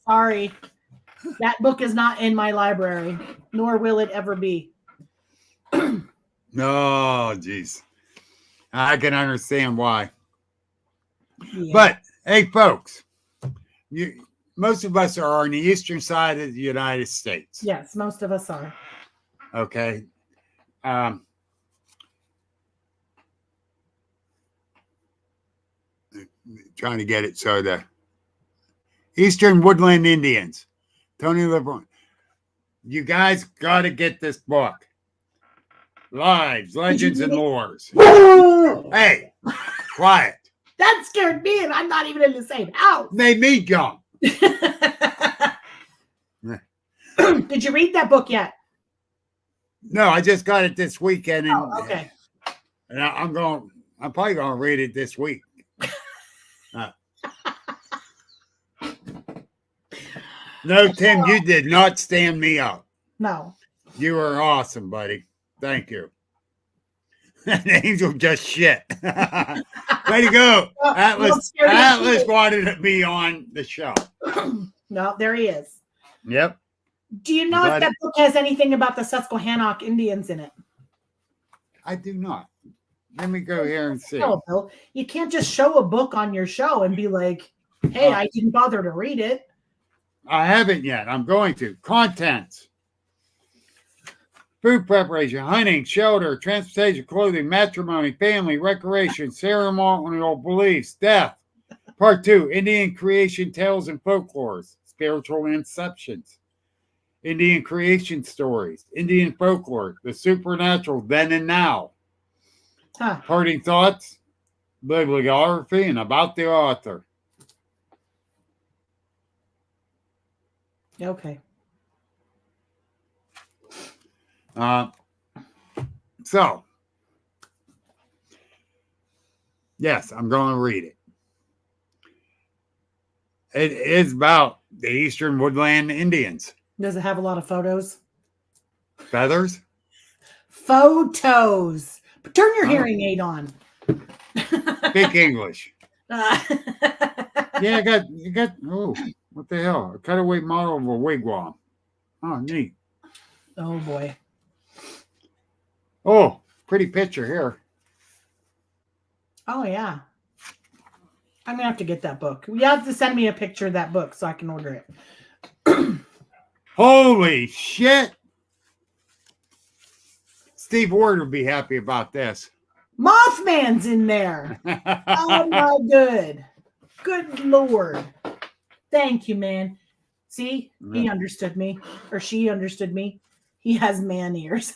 Sorry. That book is not in my library, nor will it ever be. No, geez. I can understand why. Yeah. But, hey, folks, most of us are on the eastern side of the United States. Yes, most of us are. Okay. Trying to get it. So the Eastern Woodland Indians, Tony LeBron. You guys got to get this book. Lives, Legends, and Lores. Hey, quiet. That scared me, and I'm not even in the same house. Made me jump. Did you read that book yet? No, I just got it this weekend. And, okay. And I'm probably going to read it this week. No, Tim, you did not stand me up. No. You were awesome, buddy. Thank you. That angel just shit. Way to go. Atlas wanted to be on the show. No, there he is. Yep. Do you know if that book has anything about the Susquehannock Indians in it? I do not. Let me go here and see. No, Bill. You can't just show a book on your show and be like, hey, I didn't bother to read it. I haven't yet. I'm going to. Contents. Food preparation, hunting, shelter, transportation, clothing, matrimony, family, recreation, ceremonial beliefs, death. Part 2, Indian creation tales and folklores, spiritual inceptions. Indian creation stories, Indian folklore, the supernatural then and now. Parting thoughts, bibliography, and about the author. Okay. So, yes, I'm going to read it. It is about the Eastern Woodland Indians. Does it have a lot of photos? Feathers? Photos. Turn your hearing aid on. Speak English. Uh, Yeah, you got, oh, what the hell? A cutaway model of a wigwam. Oh, neat. oh boy. Oh, pretty picture here. Oh yeah. I'm gonna have to get that book. You have to send me a picture of that book so I can order it. Holy shit. Steve Ward would be happy about this. Mothman's in there. Oh my good Lord. Thank you, man. See, he understood me, or she understood me. He has man ears.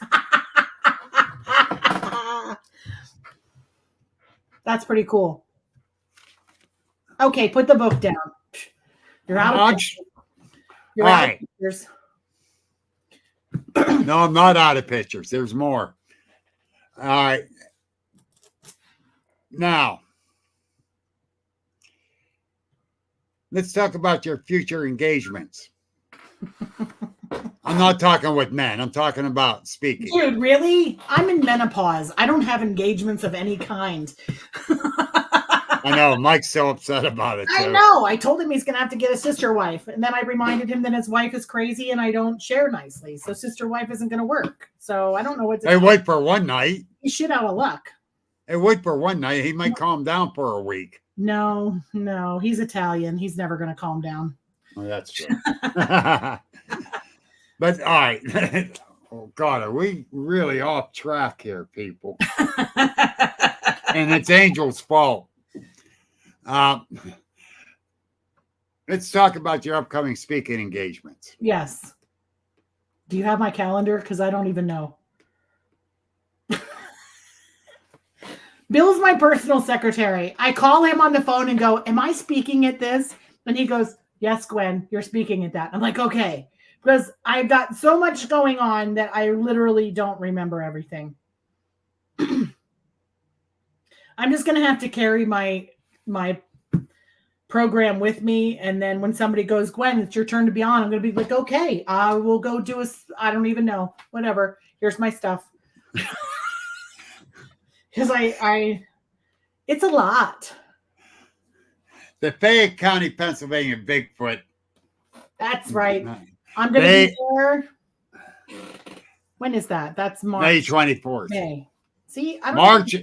That's pretty cool. Okay, put the book down. You're out of pictures. You're out of pictures. No, I'm not out of pictures. There's more. All right. Now, let's talk about your future engagements. I'm not talking with men. I'm talking about speaking. Dude, really? I'm in menopause. I don't have engagements of any kind. I know. Mike's so upset about it, too. I know. I told him he's going to have to get a sister wife. And then I reminded him that his wife is crazy and I don't share nicely. So sister wife isn't going to work. So I don't know what to do. Hey, wait for one night. He's shit out of luck. Hey, wait for one night. He might calm down for a week. No. He's Italian. He's never going to calm down. Well, that's true. But, all right. Oh, God, are we really off track here, people? And it's Angel's fault. Let's talk about your upcoming speaking engagements. Yes. Do you have my calendar? Because I don't even know. Bill's my personal secretary. I call him on the phone and go, am I speaking at this? And he goes, yes, Gwen, you're speaking at that. I'm like, okay. Because I've got so much going on that I literally don't remember everything. I'm just going to have to carry my program with me. And then when somebody goes, Gwen, it's your turn to be on, I'm going to be like, okay, I will go do I don't even know, whatever. Here's my stuff. Because it's a lot. The Fayette County, Pennsylvania Bigfoot. That's right. I'm going to be there. When is that? That's March. May 24th. May. See, I don't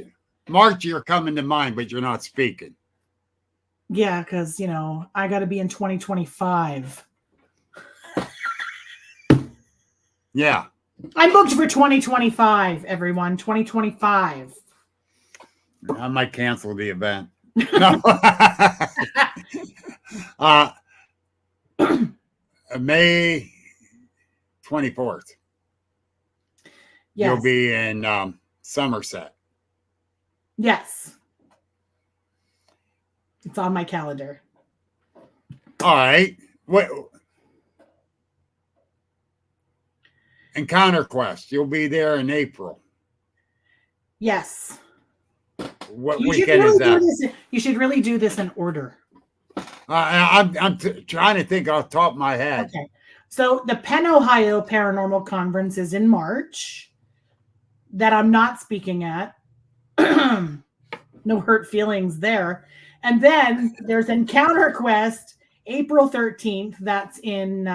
March, you're coming to mind, but you're not speaking. Yeah, because, I got to be in 2025. Yeah. I'm booked for 2025, everyone. 2025. I might cancel the event. No. May 24th. Yes. You'll be in Somerset. Yes. It's on my calendar. All right. What? Encounter Quest. You'll be there in April. Yes. What weekend is that? You should really do this in order. I'm trying to think off the top of my head. Okay. So the Penn, Ohio Paranormal Conference is in March that I'm not speaking at. No hurt feelings there. And then there's Encounter Quest, April 13th. That's in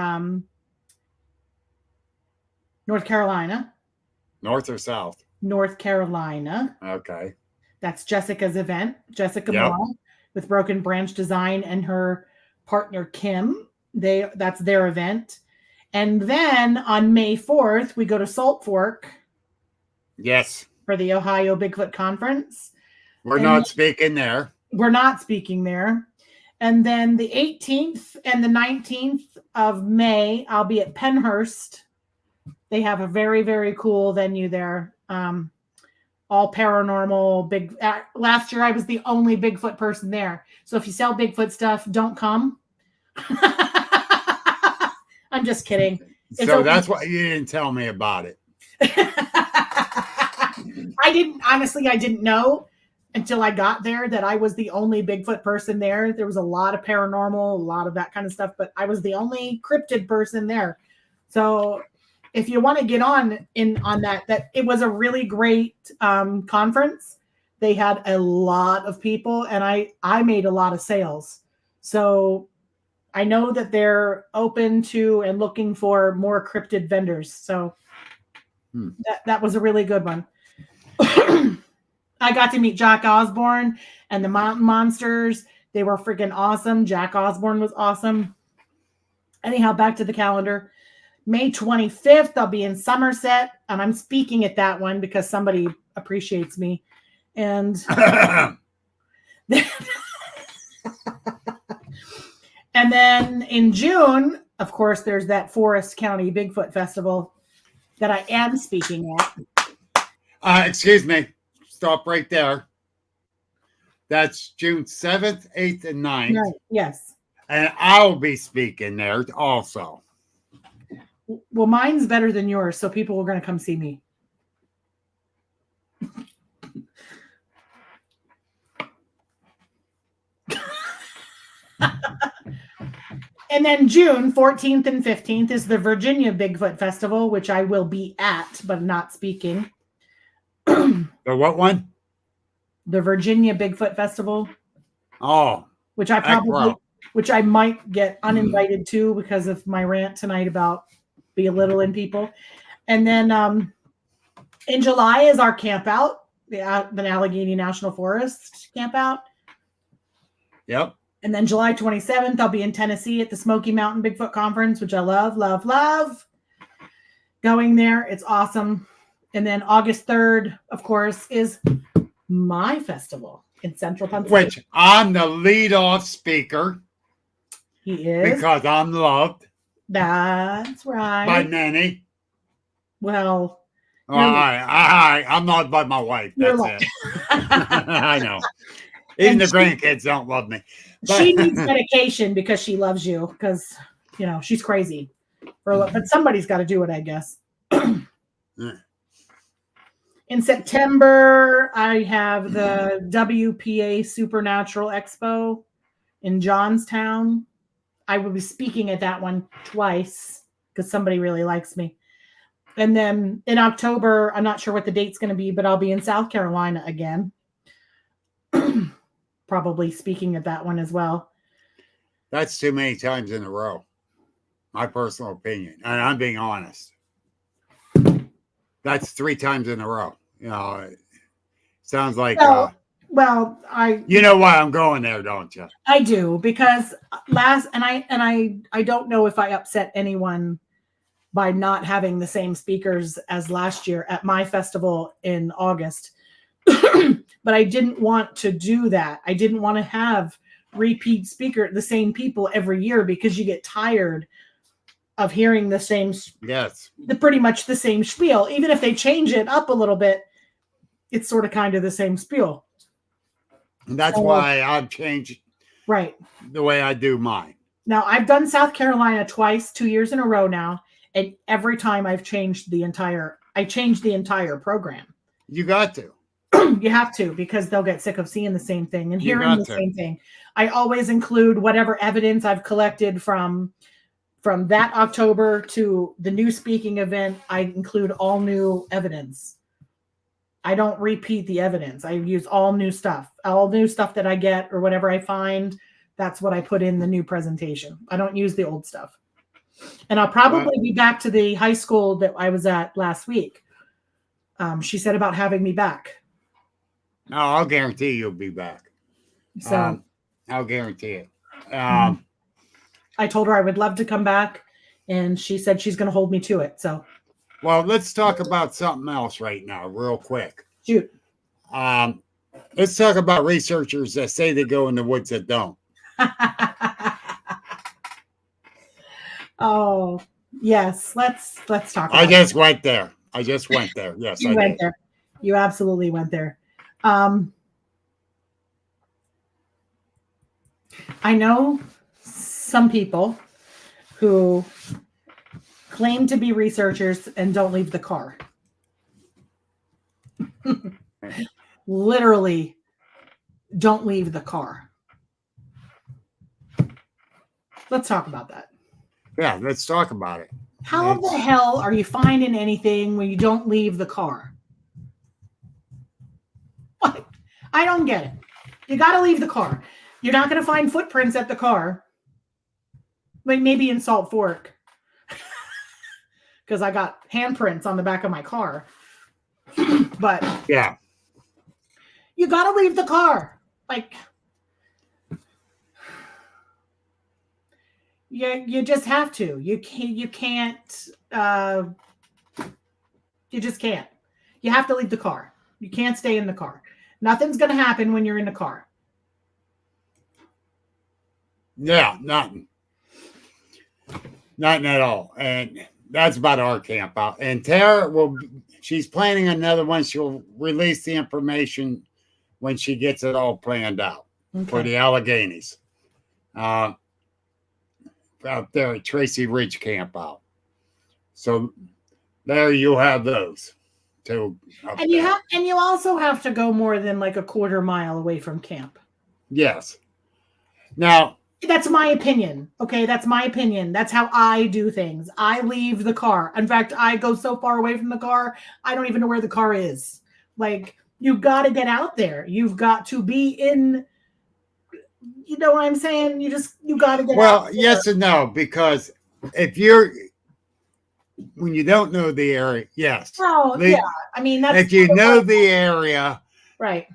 North Carolina. North or south? North Carolina. Okay. That's Jessica's event. Jessica Moore with Broken Branch Design and her partner Kim. That's their event. And then on May 4th, we go to Salt Fork. Yes. For the Ohio Bigfoot Conference. We're not speaking there. We're not speaking there. And then the 18th and the 19th of May, I'll be at Pennhurst. They have a very, very cool venue there. All paranormal, big. Last year, I was the only Bigfoot person there. So if you sell Bigfoot stuff, don't come. I'm just kidding. So that's why you didn't tell me about it. I didn't know until I got there that I was the only Bigfoot person there. There was a lot of paranormal, a lot of that kind of stuff, but I was the only cryptid person there. So if you want to get on that it was a really great conference. They had a lot of people, and I made a lot of sales. So I know that they're open to and looking for more cryptid vendors. So that was a really good one. I got to meet Jack Osborne and the Mountain Monsters. They were freaking awesome. Jack Osborne was awesome. Anyhow, back to the calendar. May 25th, I'll be in Somerset, and I'm speaking at that one because somebody appreciates me. And and then in June, of course, there's that Forest County Bigfoot Festival that I am speaking at. Excuse me. Stop right there. That's June 7th, 8th, and 9th. Right. Yes. And I'll be speaking there also. Well, mine's better than yours, so people are going to come see me. And then June 14th and 15th is the Virginia Bigfoot Festival, which I will be at, but not speaking. The what one? The Virginia Bigfoot Festival. Oh. Which I might get uninvited to because of my rant tonight about belittling people. And then in July is our camp out, the Allegheny National Forest camp out. Yep. And then July 27th, I'll be in Tennessee at the Smoky Mountain Bigfoot Conference, which I love, love, love. Going there, it's awesome. And then August 3rd, of course, is my festival in Central Pennsylvania. Which I'm the lead-off speaker. He is. Because I'm loved. That's right. By many. Well. I'm not by my wife. That's it. I know. Even the grandkids don't love me. But she needs medication because she loves you. Because, she's crazy. But somebody's got to do it, I guess. In September, I have the WPA Supernatural Expo in Johnstown. I will be speaking at that one twice because somebody really likes me. And then in October, I'm not sure what the date's going to be, but I'll be in South Carolina again. Probably speaking at that one as well. That's too many times in a row. My personal opinion. And I'm being honest. That's 3 times in a row. It sounds like you know why I'm going there, don't you? I do, because I don't know if I upset anyone by not having the same speakers as last year at my festival in August. But I didn't want to do that. I didn't want to have repeat the same people every year, because you get tired of hearing the same, pretty much the same spiel. Even if they change it up a little bit, it's sort of kind of the same spiel. And that's why I've changed the way I do mine. Now, I've done South Carolina twice, 2 years in a row now, and every time I've changed the entire program. You got to. You have to, because they'll get sick of seeing the same thing and hearing the same thing. I always include whatever evidence I've collected from that October to the new speaking event. I include all new evidence. I don't repeat the evidence. I use all new stuff that I get or whatever I find. That's what I put in the new presentation. I don't use the old stuff. And I'll probably be back to the high school that I was at last week. She said about having me back. No, I'll guarantee you'll be back. So I'll guarantee it. I told her I would love to come back, and she said she's going to hold me to it. So, well, let's talk about something else right now, real quick. Shoot. Let's talk about researchers that say they go in the woods that don't. Oh, yes. Let's talk. I just went there. Yes, you went there. You absolutely went there. I know some people who claim to be researchers and don't leave the car. Literally don't leave the car. Let's talk about that. Yeah, let's talk about it. How the hell are you finding anything when you don't leave the car? What? I don't get it. You got to leave the car. You're not going to find footprints at the car. Like maybe in Salt Fork. Because I got handprints on the back of my car. But yeah, you got to leave the car. Like, you just have to. You can't. You just can't. You have to leave the car. You can't stay in the car. Nothing's going to happen when you're in the car. Yeah, nothing. Nothing at all. And that's about our camp out. And Tara she's planning another one. She'll release the information when she gets it all planned out for the Alleghenies. Out there at Tracy Ridge Camp out. So there you'll have those. And you also have to go more than like a quarter mile away from camp. Yes. Now, that's my opinion. Okay, that's my opinion. That's how I do things. I leave the car. In fact, I go so far away from the car, I don't even know where the car is. Like, you've got to get out there. You've got to be in, you know what I'm saying? You got to get out there. Well, yes and no, because when you don't know the area, yes. Oh, yeah. I mean, that's if you know the area, right?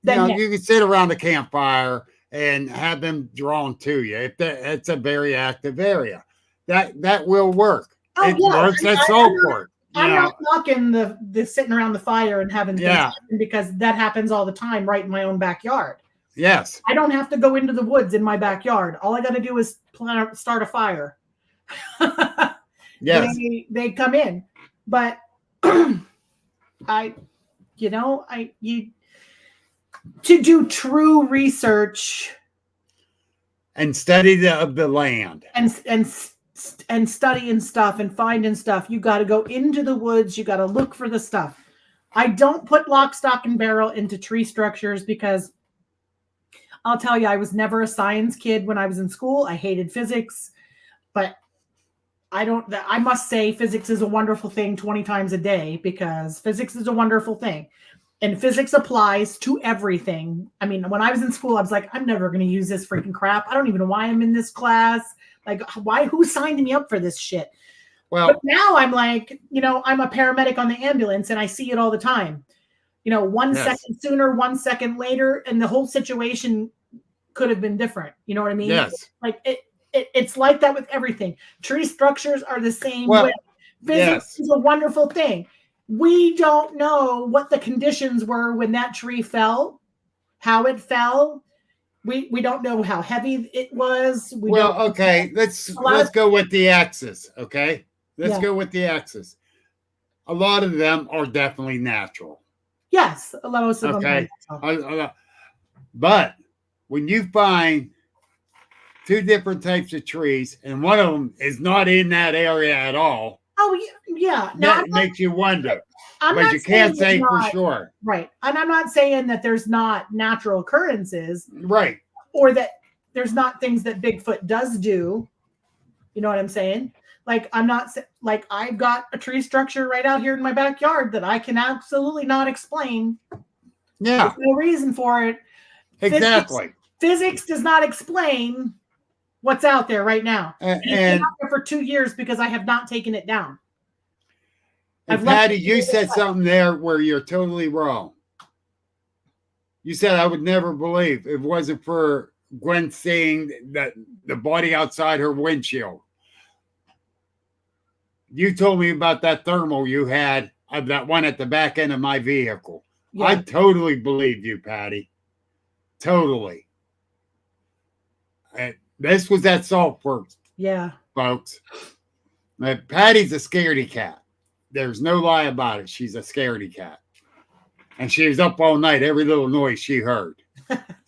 Then you can sit around the campfire and have them drawn to you. If it's a very active area, that will work. Oh, it works at Saltport. I'm not knocking the sitting around the fire and having things happen, because that happens all the time right in my own backyard. Yes. I don't have to go into the woods in my backyard. All I got to do is start a fire. Yes. They come in. But to do true research and study the land and studying stuff and finding stuff, you got to go into the woods. You got to look for the stuff. I don't put lock, stock, and barrel into tree structures because I'll tell you, I was never a science kid when I was in school. I hated physics, but I must say physics is a wonderful thing 20 times a day, because physics is a wonderful thing. And physics applies to everything. I mean, when I was in school, I was like, I'm never going to use this freaking crap. I don't even know why I'm in this class. Like, who signed me up for this shit? Well, but now I'm like, I'm a paramedic on the ambulance and I see it all the time. 1 second sooner, 1 second later, and the whole situation could have been different. You know what I mean? Yes. Like it's like that with everything. Tree structures are the same way. Physics is a wonderful thing. We don't know what the conditions were when that tree fell, how it fell. We don't know how heavy it was. Let's go with the axis. Okay, let's go with the axis. A lot of them are definitely natural. Yes, most of them. Okay, but when you find two different types of trees, and one of them is not in that area at all. Oh, yeah. That makes you wonder. But you can't say for sure. Right. And I'm not saying that there's not natural occurrences. Right. Or that there's not things that Bigfoot does do. You know what I'm saying? Like, I've got a tree structure right out here in my backyard that I can absolutely not explain. Yeah. There's no reason for it. Exactly. Physics does not explain what's out there right now. And it's been out there for 2 years because I have not taken it down. And Patty, you said something there where you're totally wrong. You said I would never believe it wasn't for Gwen seeing that the body outside her windshield. You told me about that thermal you had of that one at the back end of my vehicle. Yeah. I totally believe you, Patty. Totally. This was at Saltport. Yeah. Folks. Patty's a scaredy cat. There's no lie about it. She's a scaredy cat. And she was up all night, every little noise she heard.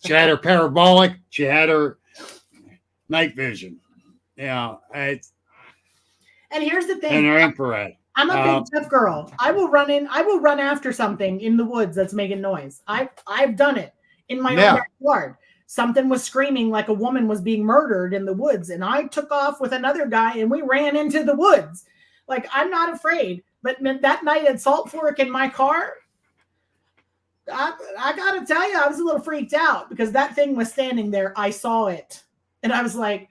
She had her parabolic. She had her night vision. And here's the thing. And her infrared. I'm a big tough girl. I will run after something in the woods that's making noise. I've done it in my own backyard. something was screaming like a woman was being murdered in the woods. And I took off with another guy and we ran into the woods. Like, I'm not afraid. But that night at Salt Fork in my car, I got to tell you, I was a little freaked out because that thing was standing there. I saw it. And I was like,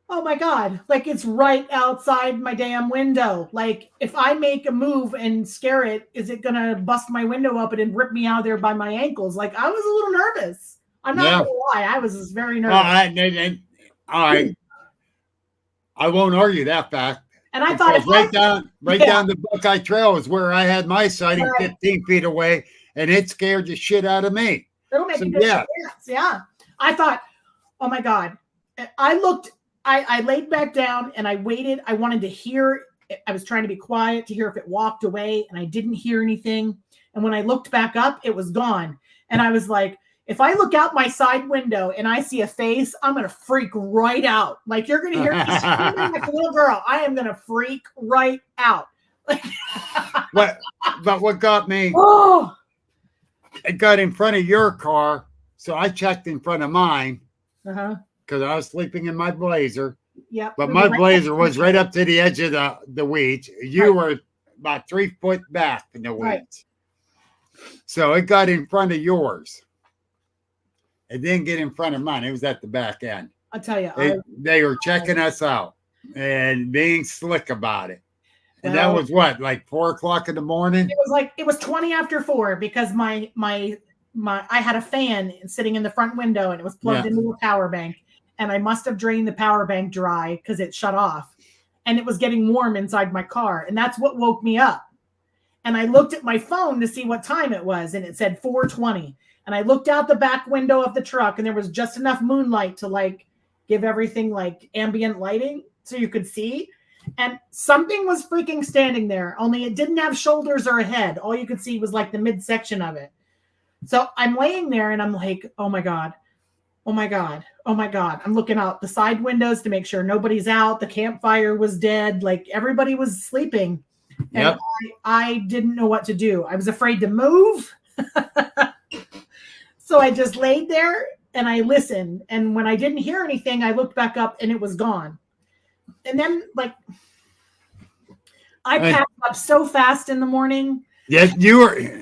oh my God, like it's right outside my damn window. Like if I make a move and scare it, is it going to bust my window open and rip me out there by my ankles? Like I was a little nervous. I'm not going to lie. I was very nervous. All right. I won't argue that fact. And I thought down the Buckeye Trail is where I had my sighting 15 feet away, and it scared the shit out of me. It'll make you yeah. I thought, oh my God. I laid back down and I waited. I wanted to hear. I was trying to be quiet to hear if it walked away, and I didn't hear anything. And when I looked back up, it was gone. And I was like, if I look out my side window and I see a face, I'm going to freak right out. Like you're going to hear me screaming like a little girl. I am going to freak right out. But what got me, it got in front of your car. So I checked in front of mine because I was sleeping in my Blazer. Yeah. But my Blazer was right up to the edge of the weeds. You were about 3 foot back in the weeds. Right. So it got in front of yours. It didn't get in front of mine. It was at the back end. I'll tell you. They were checking us out and being slick about it. And that was what, like 4 o'clock in the morning? It was 20 after 4 because my I had a fan sitting in the front window and it was plugged into a power bank. And I must have drained the power bank dry because it shut off. And it was getting warm inside my car. And that's what woke me up. And I looked at my phone to see what time it was. And it said 4:20. And I looked out the back window of the truck and there was just enough moonlight to like give everything like ambient lighting so you could see. And something was freaking standing there, only it didn't have shoulders or a head. All you could see was like the midsection of it. So I'm laying there and I'm like, oh my God, oh my God, oh my God. I'm looking out the side windows to make sure nobody's out. The campfire was dead. Like everybody was sleeping. And I didn't know what to do. I was afraid to move. So I just laid there and I listened. And when I didn't hear anything, I looked back up and it was gone. And then like I packed up so fast in the morning. Yes, you were.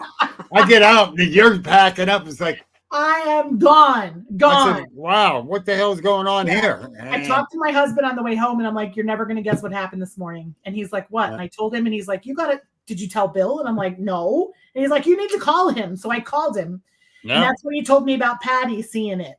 I get out and you're packing up. It's like, I am gone. I said, wow, what the hell is going on here? I talked to my husband on the way home and I'm like, you're never going to guess what happened this morning. And he's like, what? And I told him and he's like, did you tell Bill? And I'm like, no. And he's like, you need to call him. So I called him. No. And that's when he told me about Patty seeing it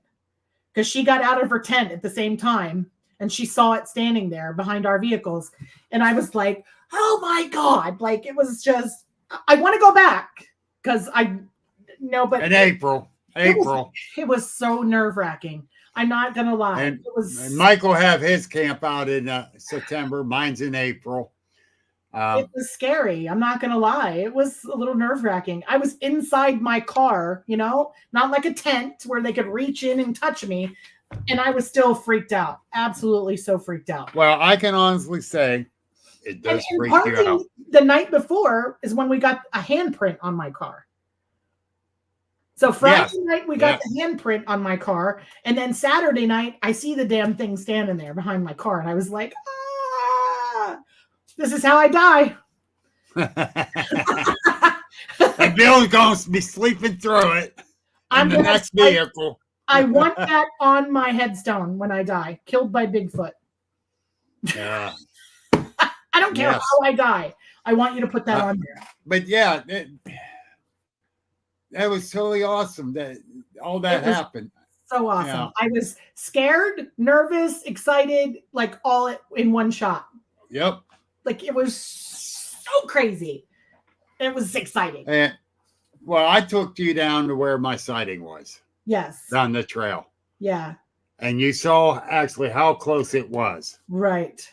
because she got out of her tent at the same time and she saw it standing there behind our vehicles. And I was like, oh my God. Like it was just, I want to go back because but in April. It was so nerve wracking. I'm not going to lie. And Michael have his camp out in September. Mine's in April. It was scary. I'm not going to lie. It was a little nerve wracking. I was inside my car, not like a tent where they could reach in and touch me. And I was still freaked out. Absolutely so freaked out. Well, I can honestly say it does freak you out. The night before is when we got a handprint on my car. So Friday night, we got the handprint on my car. And then Saturday night, I see the damn thing standing there behind my car. And I was like, this is how I die. And Bill's going to be sleeping through it in the next vehicle. I want that on my headstone when I die. Killed by Bigfoot. Yeah. I don't care how I die. I want you to put that on there. But yeah, that was totally awesome that all that happened. So awesome. Yeah. I was scared, nervous, excited, like all in one shot. Yep. Like it was so crazy. It was exciting. And, well, I took you down to where my sighting was. Yes. Down the trail. Yeah. And you saw actually how close it was. Right.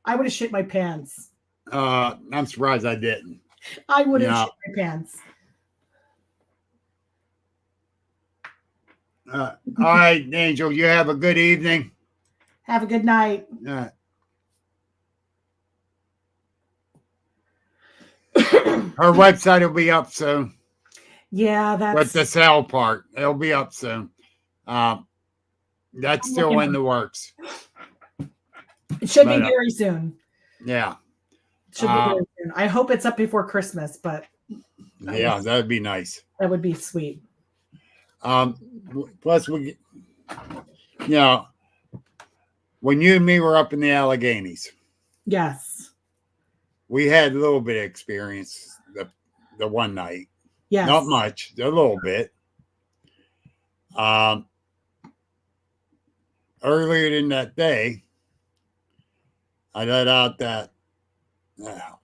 I would have shit my pants. I'm surprised I didn't. I would have shit my pants. All right, Angel, you have a good evening. Have a good night. Her website will be up soon. Yeah, But the sell part, it'll be up soon. That's still in the works. It should be very soon. Yeah. It should be very soon. I hope it's up before Christmas, but yeah, that would be nice. That would be sweet. Plus, when you and me were up in the Alleghenies, yes, we had a little bit of experience the one night. Yes, not much, a little bit. Earlier in that day, I let out that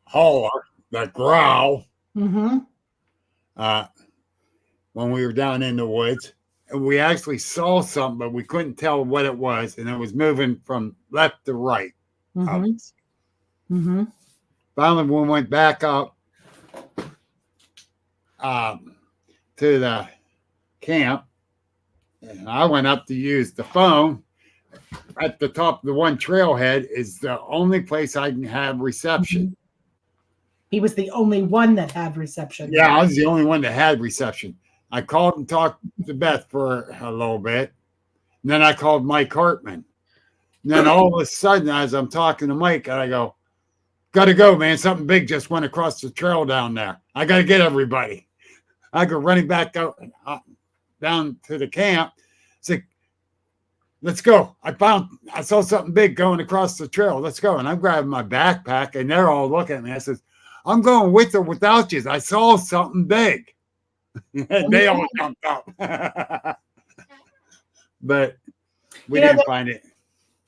holler, that growl. Mm-hmm. When we were down in the woods, and we actually saw something, but we couldn't tell what it was, and it was moving from left to right. Mm-hmm. Mm-hmm. Finally, we went back up to the camp, and I went up to use the phone. At the top of the one trailhead is the only place I can have reception. Mm-hmm. He was the only one that had reception. Yeah, I was the only one that had reception. I called and talked to Beth for a little bit. And then I called Mike Hartman. And then all of a sudden, as I'm talking to Mike, I go, gotta go, man. Something big just went across the trail down there. I gotta get everybody. I go running back out down to the camp. It's like, let's go. I saw something big going across the trail. Let's go. And I'm grabbing my backpack, and they're all looking at me. I said, I'm going with or without you. I saw something big. They all jumped up. But we didn't find it.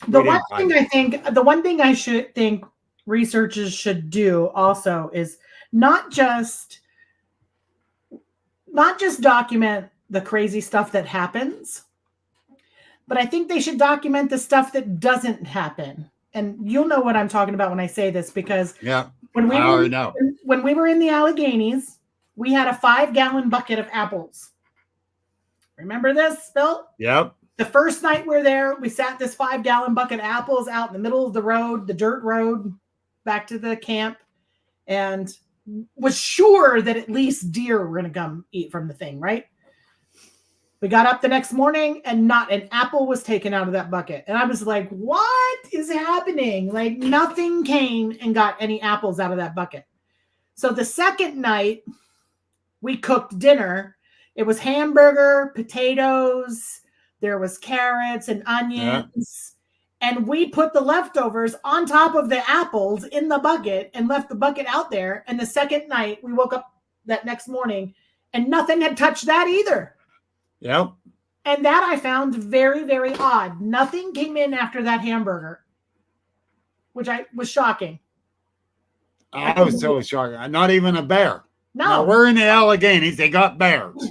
The one thing I should think researchers should do also is not just document the crazy stuff that happens, but I think they should document the stuff that doesn't happen. And you'll know what I'm talking about when I say this, because when we were in the Alleghenies, we had a 5-gallon bucket of apples. Remember this, Bill? Yep. The first night we were there, we sat this 5-gallon bucket of apples out in the middle of the road, the dirt road, back to the camp, and was sure that at least deer were going to come eat from the thing, right? We got up the next morning and not an apple was taken out of that bucket. And I was like, what is happening? Like nothing came and got any apples out of that bucket. So the second night we cooked dinner. It was hamburger, potatoes, there was carrots and onions. Yeah. And we put the leftovers on top of the apples in the bucket and left the bucket out there. And the second night we woke up that next morning and nothing had touched that either. Yep. And that I found very, very odd. Nothing came in after that hamburger, which was shocking. I was so shocked. Not even a bear. No. Now, we're in the Alleghenies. They got bears.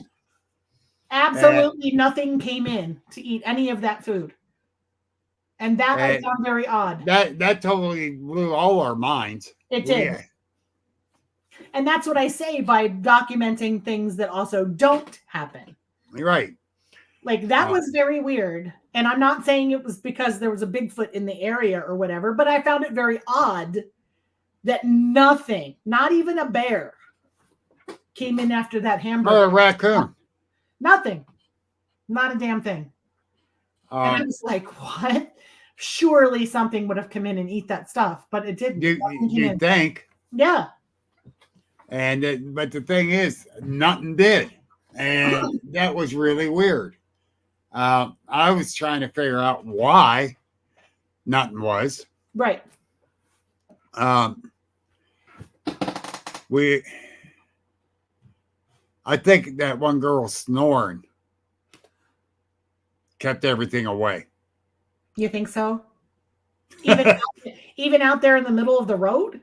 Absolutely nothing came in to eat any of that food. And that I found very odd. That totally blew all our minds. It did. Yeah. And that's what I say by documenting things that also don't happen. You're right. Like that was very weird. And I'm not saying it was because there was a Bigfoot in the area or whatever, but I found it very odd that nothing, not even a bear, came in after that hamburger. Or a raccoon. Nothing. Not a damn thing. And I was like, what? Surely something would have come in and eat that stuff, but it didn't. You think. Yeah. But the thing is, nothing did. And that was really weird. I was trying to figure out why nothing was. Right. I think that one girl snoring kept everything away. You think so? Even out there in the middle of the road?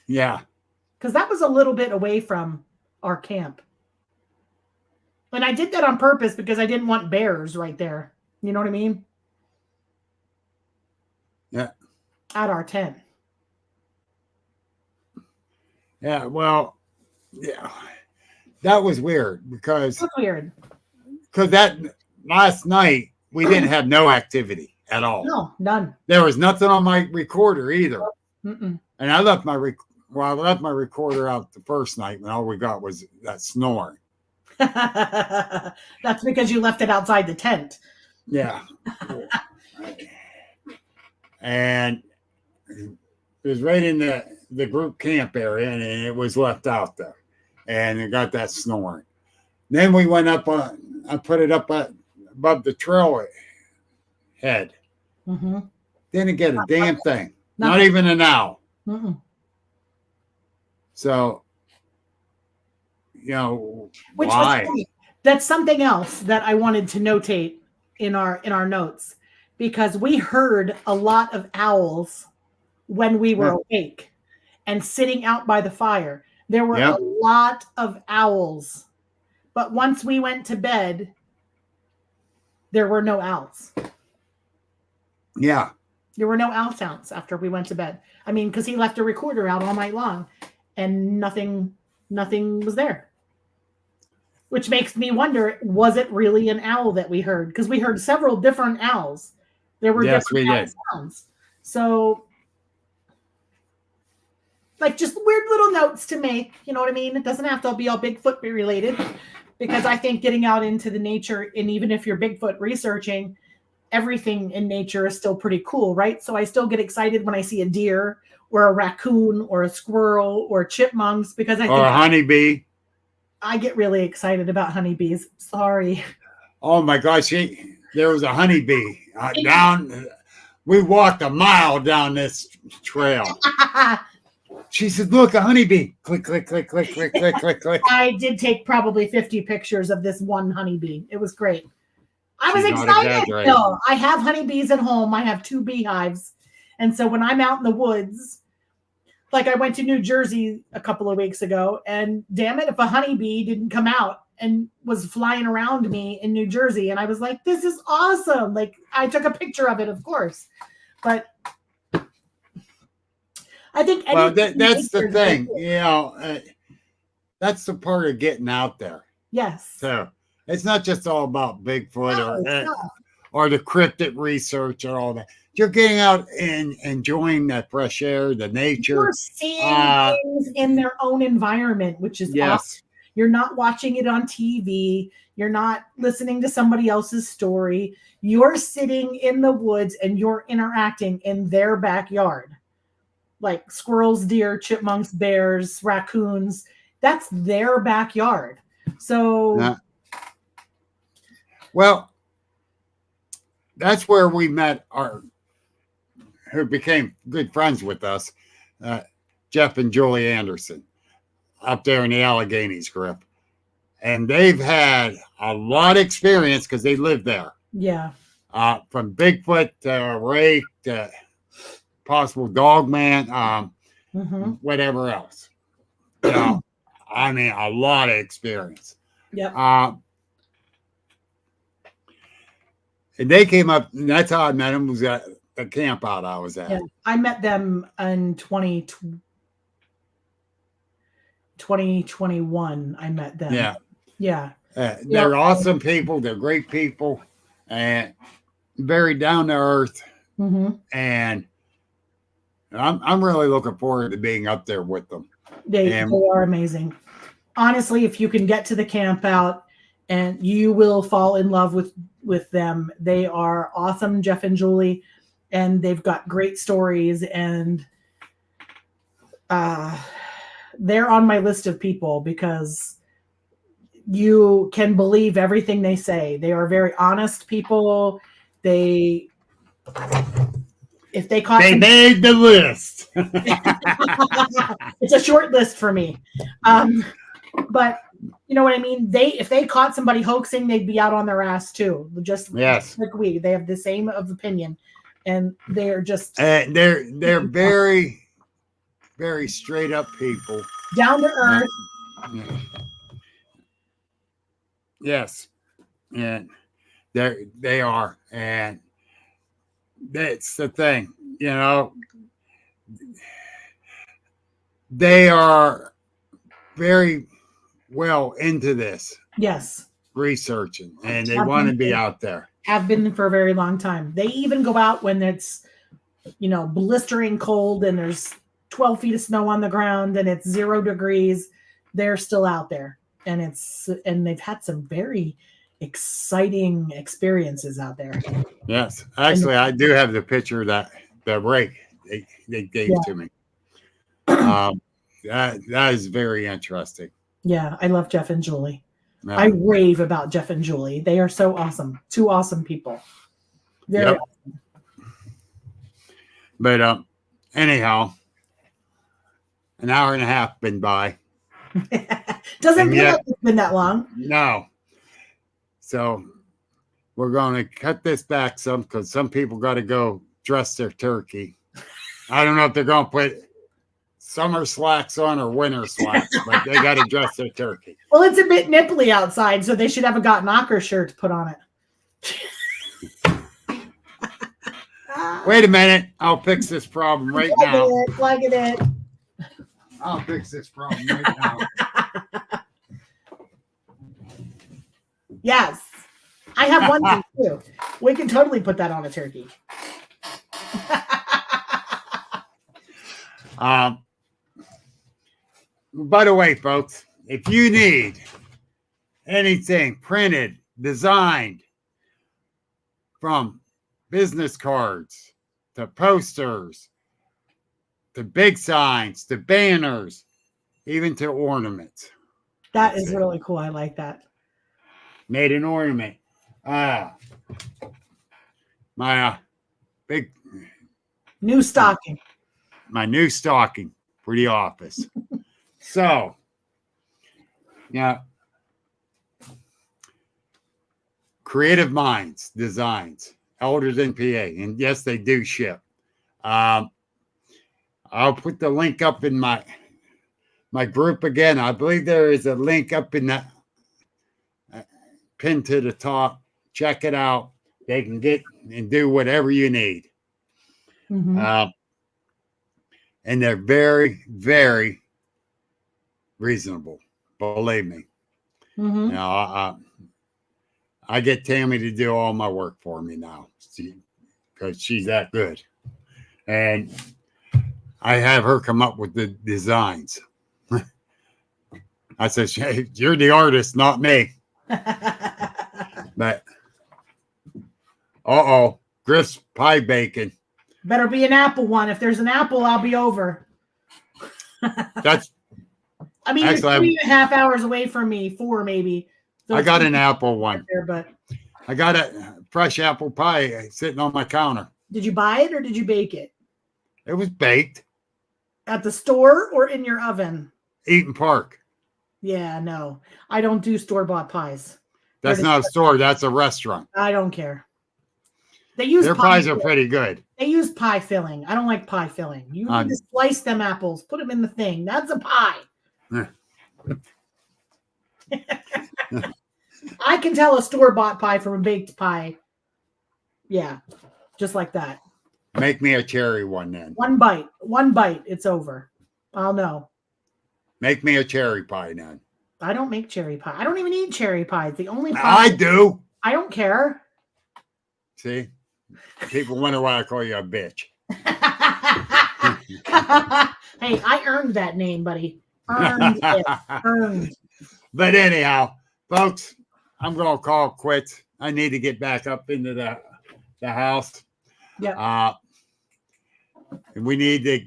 Yeah. Because that was a little bit away from our camp. And I did that on purpose because I didn't want bears right there. You know what I mean? Yeah. At our tent. Yeah, well, yeah. That was weird because that last night we didn't have no activity at all. No, none. There was nothing on my recorder either. Mm-mm. And I left my recorder out the first night when all we got was that snoring. That's because you left it outside the tent. Yeah. And it was right in the group camp area, and it was left out there. And it got that snoring. Then we went up I put it up above the trail head. Mm-hmm. Didn't get a damn thing. Not Nothing. even an owl. Mm-mm. So, Which why? was funny. That's something else that I wanted to notate in our notes, because we heard a lot of owls when we were awake and sitting out by the fire. There were a lot of owls, but once we went to bed, there were no owls. Yeah. There were no owl sounds after we went to bed. I mean, because he left a recorder out all night long, and nothing was there. Which makes me wonder, was it really an owl that we heard? Because we heard several different owls. There were different owl sounds. So, like, just weird little notes to make. You know what I mean? It doesn't have to be all Bigfoot related, because I think getting out into the nature, and even if you're Bigfoot researching, everything in nature is still pretty cool, right? So I still get excited when I see a deer or a raccoon or a squirrel or chipmunks, because I think a honeybee. I get really excited about honeybees. Sorry. Oh my gosh, there was a honeybee down. We walked a mile down this trail. She said, "Look, a honeybee!" Click, click, click, click, click, click, click, click. I did take probably 50 pictures of this one honeybee. It was great. I was excited. No, I have honeybees at home. I have 2 beehives, and so when I'm out in the woods. Like I went to New Jersey a couple of weeks ago, and damn it, if a honeybee didn't come out and was flying around me in New Jersey, and I was like, this is awesome. Like I took a picture of it, of course. But I think that's the thing. That's the part of getting out there. Yes. So it's not just all about Bigfoot or the cryptid research or all that. You're getting out and enjoying that fresh air, the nature. You're seeing things in their own environment, which is awesome. You're not watching it on TV. You're not listening to somebody else's story. You're sitting in the woods and you're interacting in their backyard. Like squirrels, deer, chipmunks, bears, raccoons. That's their backyard. So. Well, that's where we met who became good friends with us, Jeff and Julie Anderson, up there in the Alleghenies group. And they've had a lot of experience because they lived there. Yeah. From Bigfoot to Rake to possible Dogman, whatever else. I mean, a lot of experience. Yeah. And they came up, and that's how I met them, was at a camp out I was at. Yeah. I met them in 2021. I met them. Yeah. Yeah. They're awesome people. They're great people, and very down to earth. Mm-hmm. And I'm really looking forward to being up there with them. They are amazing. Honestly, if you can get to the camp out, and you will fall in love with them. They are awesome, Jeff and Julie, and they've got great stories, and they're on my list of people because you can believe everything they say. They are very honest people. They made the list. It's a short list for me. But you know what I mean? If they caught somebody hoaxing, they'd be out on their ass too. Just like we. They have the same of opinion, and they're just they're very, very straight up people, down to earth. Yes, and they are, and that's the thing. They are very well into this. Yes. Researching, and they want to be out there. Have been for a very long time. They even go out when it's, blistering cold and there's 12 feet of snow on the ground and it's 0 degrees. They're still out there. and they've had some very exciting experiences out there. Yes, actually, I do have the picture that the rake they gave to me. That is very interesting. Yeah, I love Jeff and Julie. Yeah. I rave about Jeff and Julie. They are so awesome. Two awesome people. Very awesome. But anyhow, an hour and a half been by. Doesn't feel like it's been that long. No. So we're going to cut this back some because some people got to go dress their turkey. I don't know if they're going to put summer slacks on or winter slacks, but they got to dress their turkey. Well, it's a bit nipply outside, so they should have a Got Knocker shirt to put on it. Wait a minute. I'll fix this problem right now. Plug it in. I'll fix this problem right now. Yes. I have one thing too. We can totally put that on a turkey. By the way, folks, if you need anything printed, designed, from business cards to posters to big signs to banners, even to ornaments. That is really cool. I like that. Made an ornament. My big new stocking. My new stocking for the office. So, yeah. Creative Minds Designs, Elderton, PA. And yes, they do ship. I'll put the link up in my group again. I believe there is a link up in that pinned to the top. Check it out. They can get and do whatever you need. Mm-hmm. And they're very, very reasonable. Believe me. Mm-hmm. You know, I get Tammy to do all my work for me now because she's that good. And I have her come up with the designs. I said, hey, you're the artist, not me. But, Griff's pie bacon. Better be an apple one. If there's an apple, I'll be over. That's. I mean, actually, you're 3.5 hours away from me, 4 maybe. So I got an apple one. There, but I got a fresh apple pie sitting on my counter. Did you buy it or did you bake it? It was baked. At the store or in your oven? Eaton Park. Yeah, no. I don't do store-bought pies. That's not a store. That's a restaurant. I don't care. They use their pies are pretty good. They use pie filling. I don't like pie filling. You need to slice them apples, put them in the thing. That's a pie. I can tell a store-bought pie from a baked pie. Yeah, just like that. Make me a cherry one then. One bite, it's over. I'll know. Make me a cherry pie then. I don't make cherry pie. I don't even eat cherry pie. It's the only pie. I do. I don't care. See? People wonder why I call you a bitch. Hey, I earned that name, buddy. Earned it. Earned. But anyhow, folks, I'm going to call quits. I need to get back up into the house. Yeah. We need to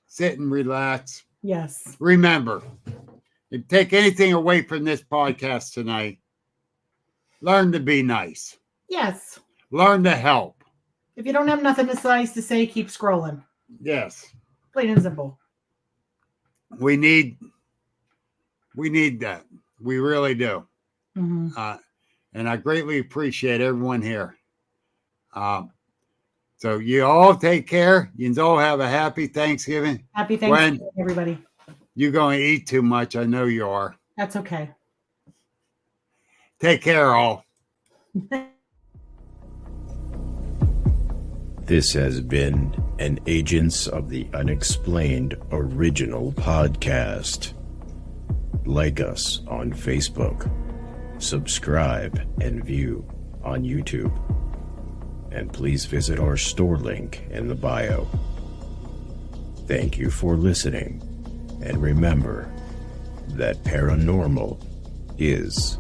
sit and relax. Yes. Remember, if you take anything away from this podcast tonight, learn to be nice. Yes. Learn to help. If you don't have nothing nice to say, keep scrolling. Yes. Plain and simple. We need that. We really do. Mm-hmm. And I greatly appreciate everyone here. So you all take care. You all have a happy Thanksgiving. Happy Thanksgiving, everybody. You're going to eat too much. I know you are. That's okay. Take care, all. This has been an Agents of the Unexplained original podcast. Like us on Facebook. Subscribe and view on YouTube. And please visit our store link in the bio. Thank you for listening. And remember, that paranormal is